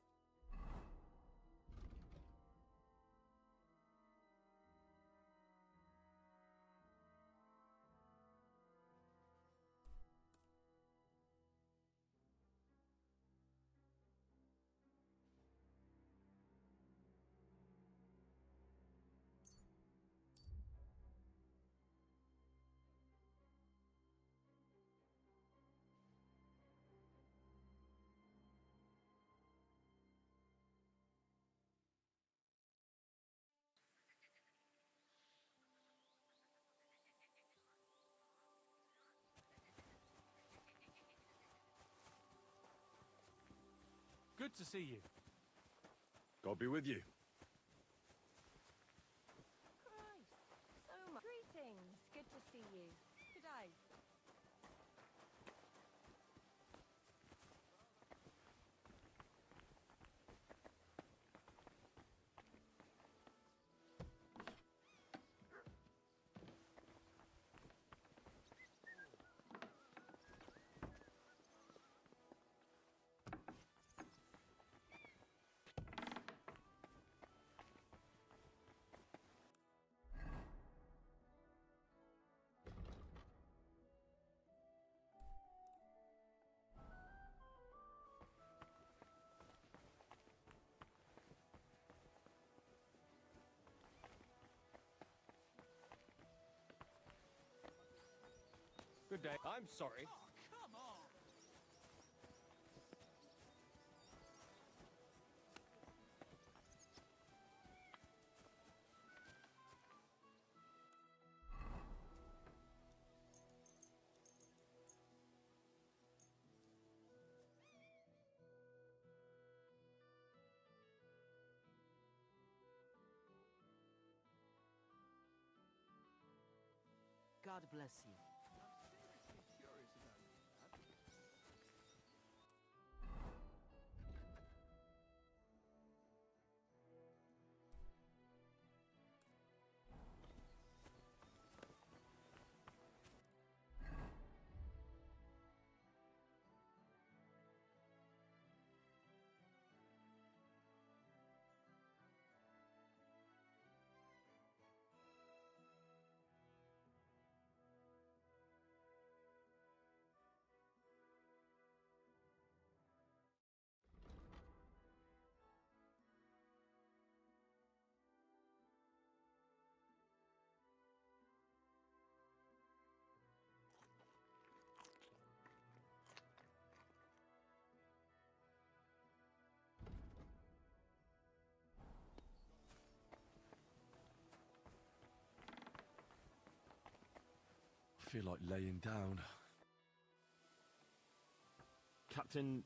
Good to see you. God be with you. Christ, so much. Greetings. Good to see you. Good day. Good day. I'm sorry. Come on! God bless you. I feel like laying down. Captain,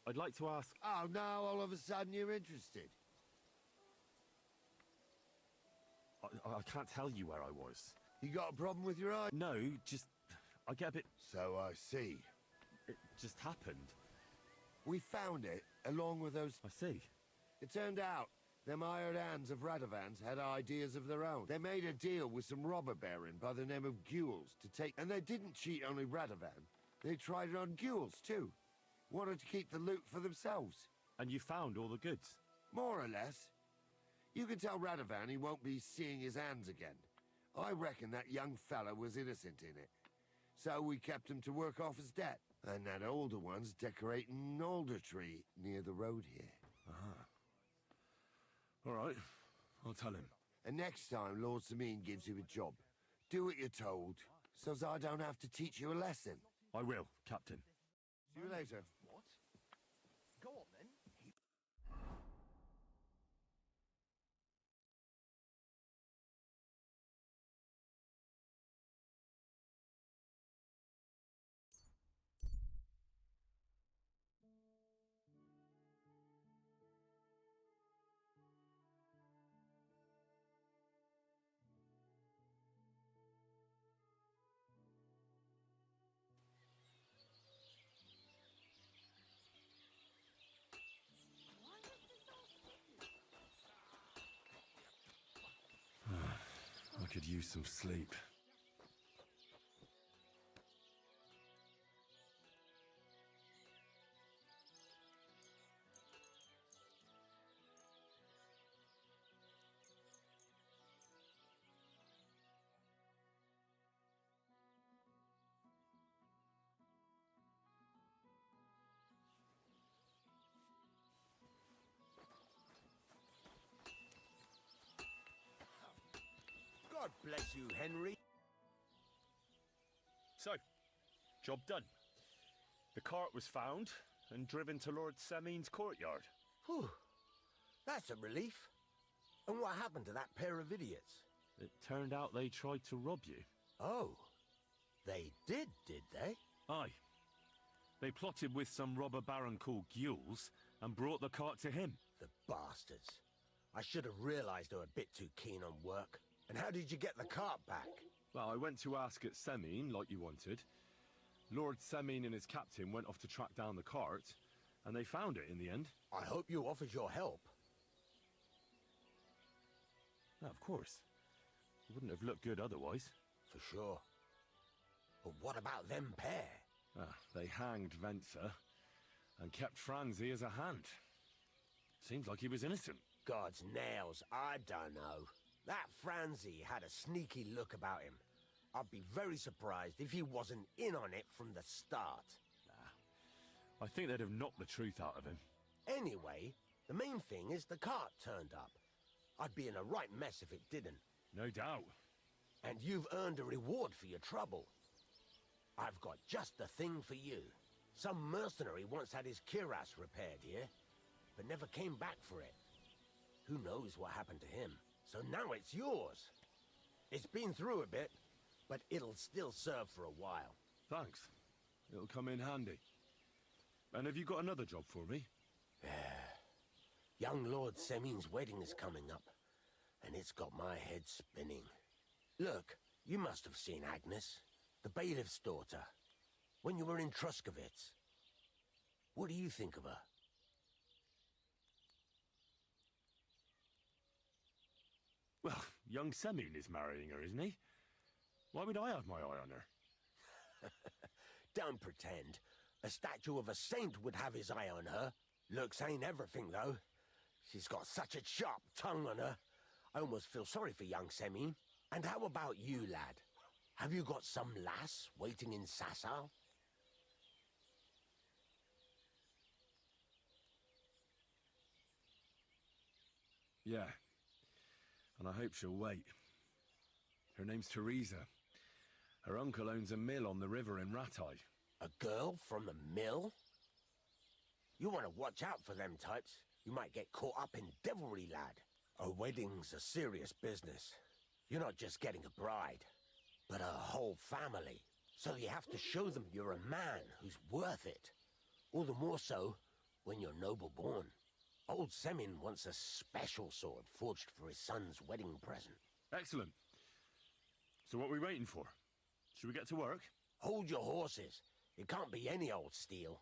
I'd like to ask... Oh, now all of a sudden you're interested. I can't tell you where I was. You got a problem with your eye? No, just... I get a bit... So I see. It just happened. We found it, along with those... I see. It turned out them hired hands of Radovans had ideas of their own. They made a deal with some robber baron by the name of Gules to take... And they didn't cheat only Radovan. They tried it on Gules, too. Wanted to keep the loot for themselves. And you found all the goods? More or less. You can tell Radovan he won't be seeing his hands again. I reckon that young fella was innocent in it. So we kept him to work off his debt. And that older one's decorating an alder tree near the road here. Ah. All right, I'll tell him. And next time Lord Sameen gives you a job, do what you're told, so I don't have to teach you a lesson. I will, Captain. See you later. What? Go on then. use some sleep. God bless you, Henry. So, job done. The cart was found and driven to Lord Semin's courtyard. Whew. That's a relief. And what happened to that pair of idiots? It turned out they tried to rob you. Oh. They did they? Aye. They plotted with some robber baron called Gules and brought the cart to him. The bastards. I should have realized they were a bit too keen on work. And how did you get the cart back? Well, I went to ask at Semin, like you wanted. Lord Semin and his captain went off to track down the cart, and they found it in the end. I hope you offered your help. Of course. It wouldn't have looked good otherwise. For sure. But what about them pair? They hanged Venser and kept Franzi as a hand. Seems like he was innocent. God's nails, I don't know. That Franzi had a sneaky look about him. I'd be very surprised if he wasn't in on it from the start. I think they'd have knocked the truth out of him. Anyway, the main thing is the cart turned up. I'd be in a right mess if it didn't. No doubt. And you've earned a reward for your trouble. I've got just the thing for you. Some mercenary once had his cuirass repaired here, but never came back for it. Who knows what happened to him? So now it's yours. It's been through a bit, but it'll still serve for a while. Thanks. It'll come in handy. And have you got another job for me? Young Lord Semin's wedding is coming up, and it's got my head spinning. Look, you must have seen Agnes, the bailiff's daughter, when you were in Truscovitz. What do you think of her? Well, young Semin is marrying her, isn't he? Why would I have my eye on her? Don't pretend. A statue of a saint would have his eye on her. Looks ain't everything, though. She's got such a sharp tongue on her. I almost feel sorry for young Semin. And how about you, lad? Have you got some lass waiting in Sasau? Yeah. And I hope she'll wait. Her name's Teresa. Her uncle owns a mill on the river in Ratai. A girl from a mill? You want to watch out for them types. You might get caught up in devilry, lad. A wedding's a serious business. You're not just getting a bride, but a whole family. So you have to show them you're a man who's worth it. All the more so when you're noble born. Old Semin wants a special sword forged for his son's wedding present. Excellent. So what are we waiting for? Should we get to work? Hold your horses. It can't be any old steel.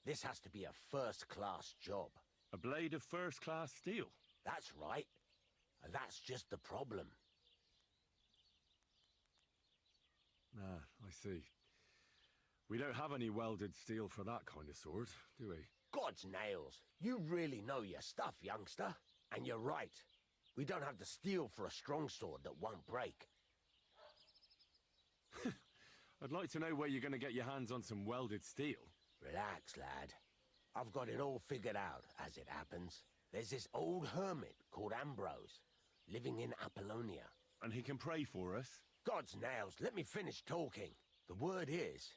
This has to be a first-class job. A blade of first-class steel? That's right. And that's just the problem. Ah, I see. We don't have any welded steel for that kind of sword, do we? God's nails. You really know your stuff, youngster. And you're right. We don't have the steel for a strong sword that won't break. I'd like to know where you're going to get your hands on some welded steel. Relax, lad. I've got it all figured out, as it happens. There's this old hermit called Ambrose, living in Apollonia. And he can pray for us? God's nails, let me finish talking. The word is,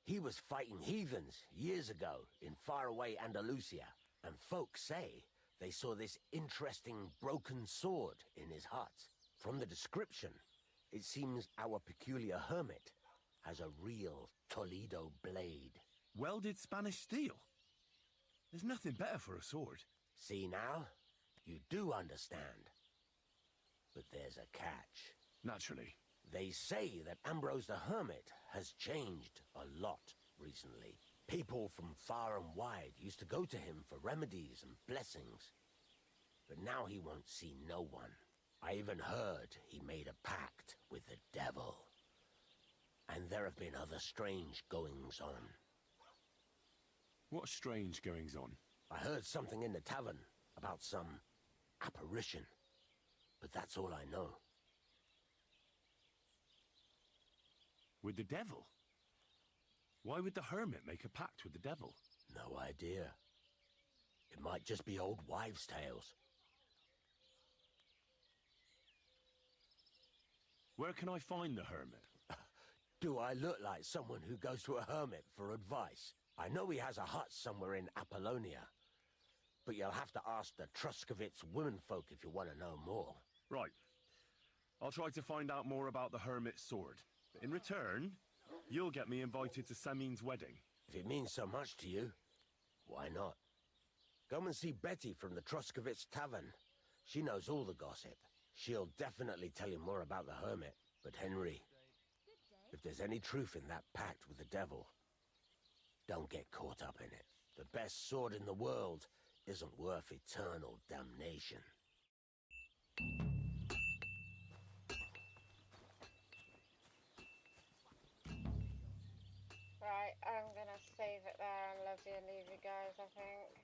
he was fighting heathens years ago in faraway Andalusia, and folks say they saw this interesting broken sword in his hut. From the description, it seems our peculiar hermit has a real Toledo blade. Welded Spanish steel? There's nothing better for a sword. See now? You do understand. But there's a catch. Naturally. They say that Ambrose the Hermit has changed a lot recently. People from far and wide used to go to him for remedies and blessings. But now he won't see no one. I even heard he made a pact with the devil. And there have been other strange goings-on. What strange goings-on? I heard something in the tavern about some apparition, but that's all I know. With the devil? Why would the hermit make a pact with the devil? No idea. It might just be old wives' tales. Where can I find the hermit? Do I look like someone who goes to a hermit for advice? I know he has a hut somewhere in Apollonia, but you'll have to ask the Truskovitz womenfolk if you want to know more. Right. I'll try to find out more about the hermit's sword. But in return, you'll get me invited to Semin's wedding. If it means so much to you, why not? Come and see Betty from the Truskovitz Tavern. She knows all the gossip. She'll definitely tell you more about the hermit. But Henry, if there's any truth in that pact with the devil, don't get caught up in it. The best sword in the world isn't worth eternal damnation. Right, I'm gonna save it there and love you and leave you guys, I think.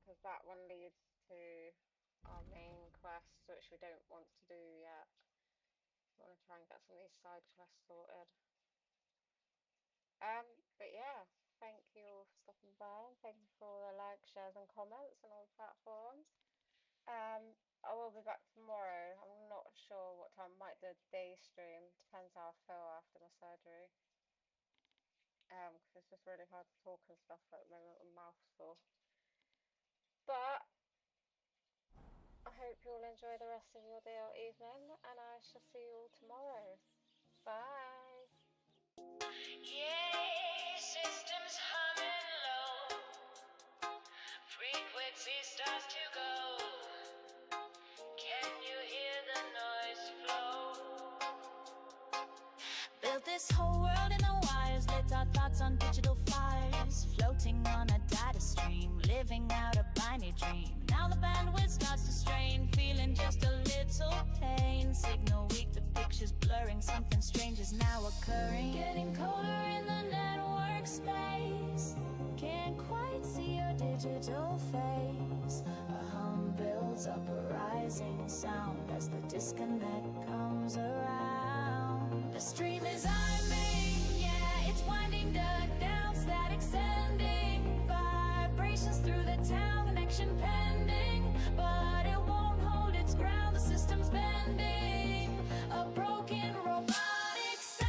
Because that one leads to our main quest, which we don't want to do yet. We want to try and get some of these side quests sorted. But yeah, thank you all for stopping by, and thank you for all the likes, shares and comments on all platforms. I will be back tomorrow. I'm not sure what time. I might do a day stream. Depends how I feel after my surgery. Because it's just really hard to talk and stuff at the moment with my mouth sore. But I hope you all enjoy the rest of your day or evening, and I shall see you all tomorrow. Bye. Yeah, systems humming low. Frequency starts to go. Can you hear the noise flow? Built this whole world in the wires, lit our thoughts on digital fires, floating on a data stream, living out a binary dream. Now the bandwidth starts to strain, feeling just a little pain. Signal weak, the picture's blurring, something strange is now occurring. Getting colder in the network space, can't quite see your digital face. A hum builds up, a rising sound as the disconnect comes around. The stream is on me, yeah, it's winding down, static sending vibrations through the town, connection pending, but it won't hold its ground, the system's bending, a broken robotic sound.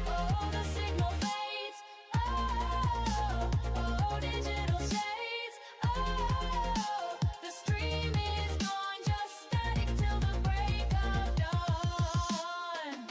Oh, the signal fades, oh, digital shades, oh, the stream is gone, just static till the break of dawn.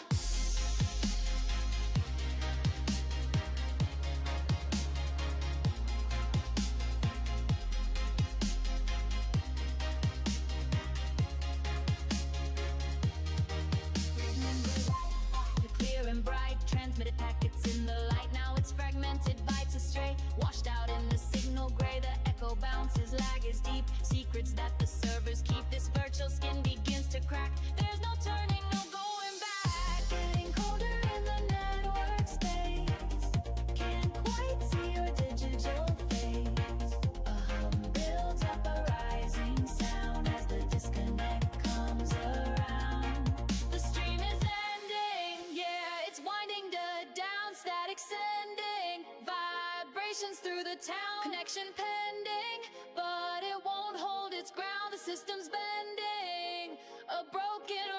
The clear and bright transmitted packets in the light. Now it's fragmented, bytes astray, washed out in the signal gray. The echo bounces, lag is deep. Secrets that the servers keep. This virtual skin begins to crack. There's no turning, no going back. Getting colder in the network space. Can't quite see your digital face. A hum builds up, a rising sound as the disconnect comes around. The stream is ending, yeah, it's winding down, static sending vibrations through the town, connection pending, but it won't hold its ground, the system's bending, a broken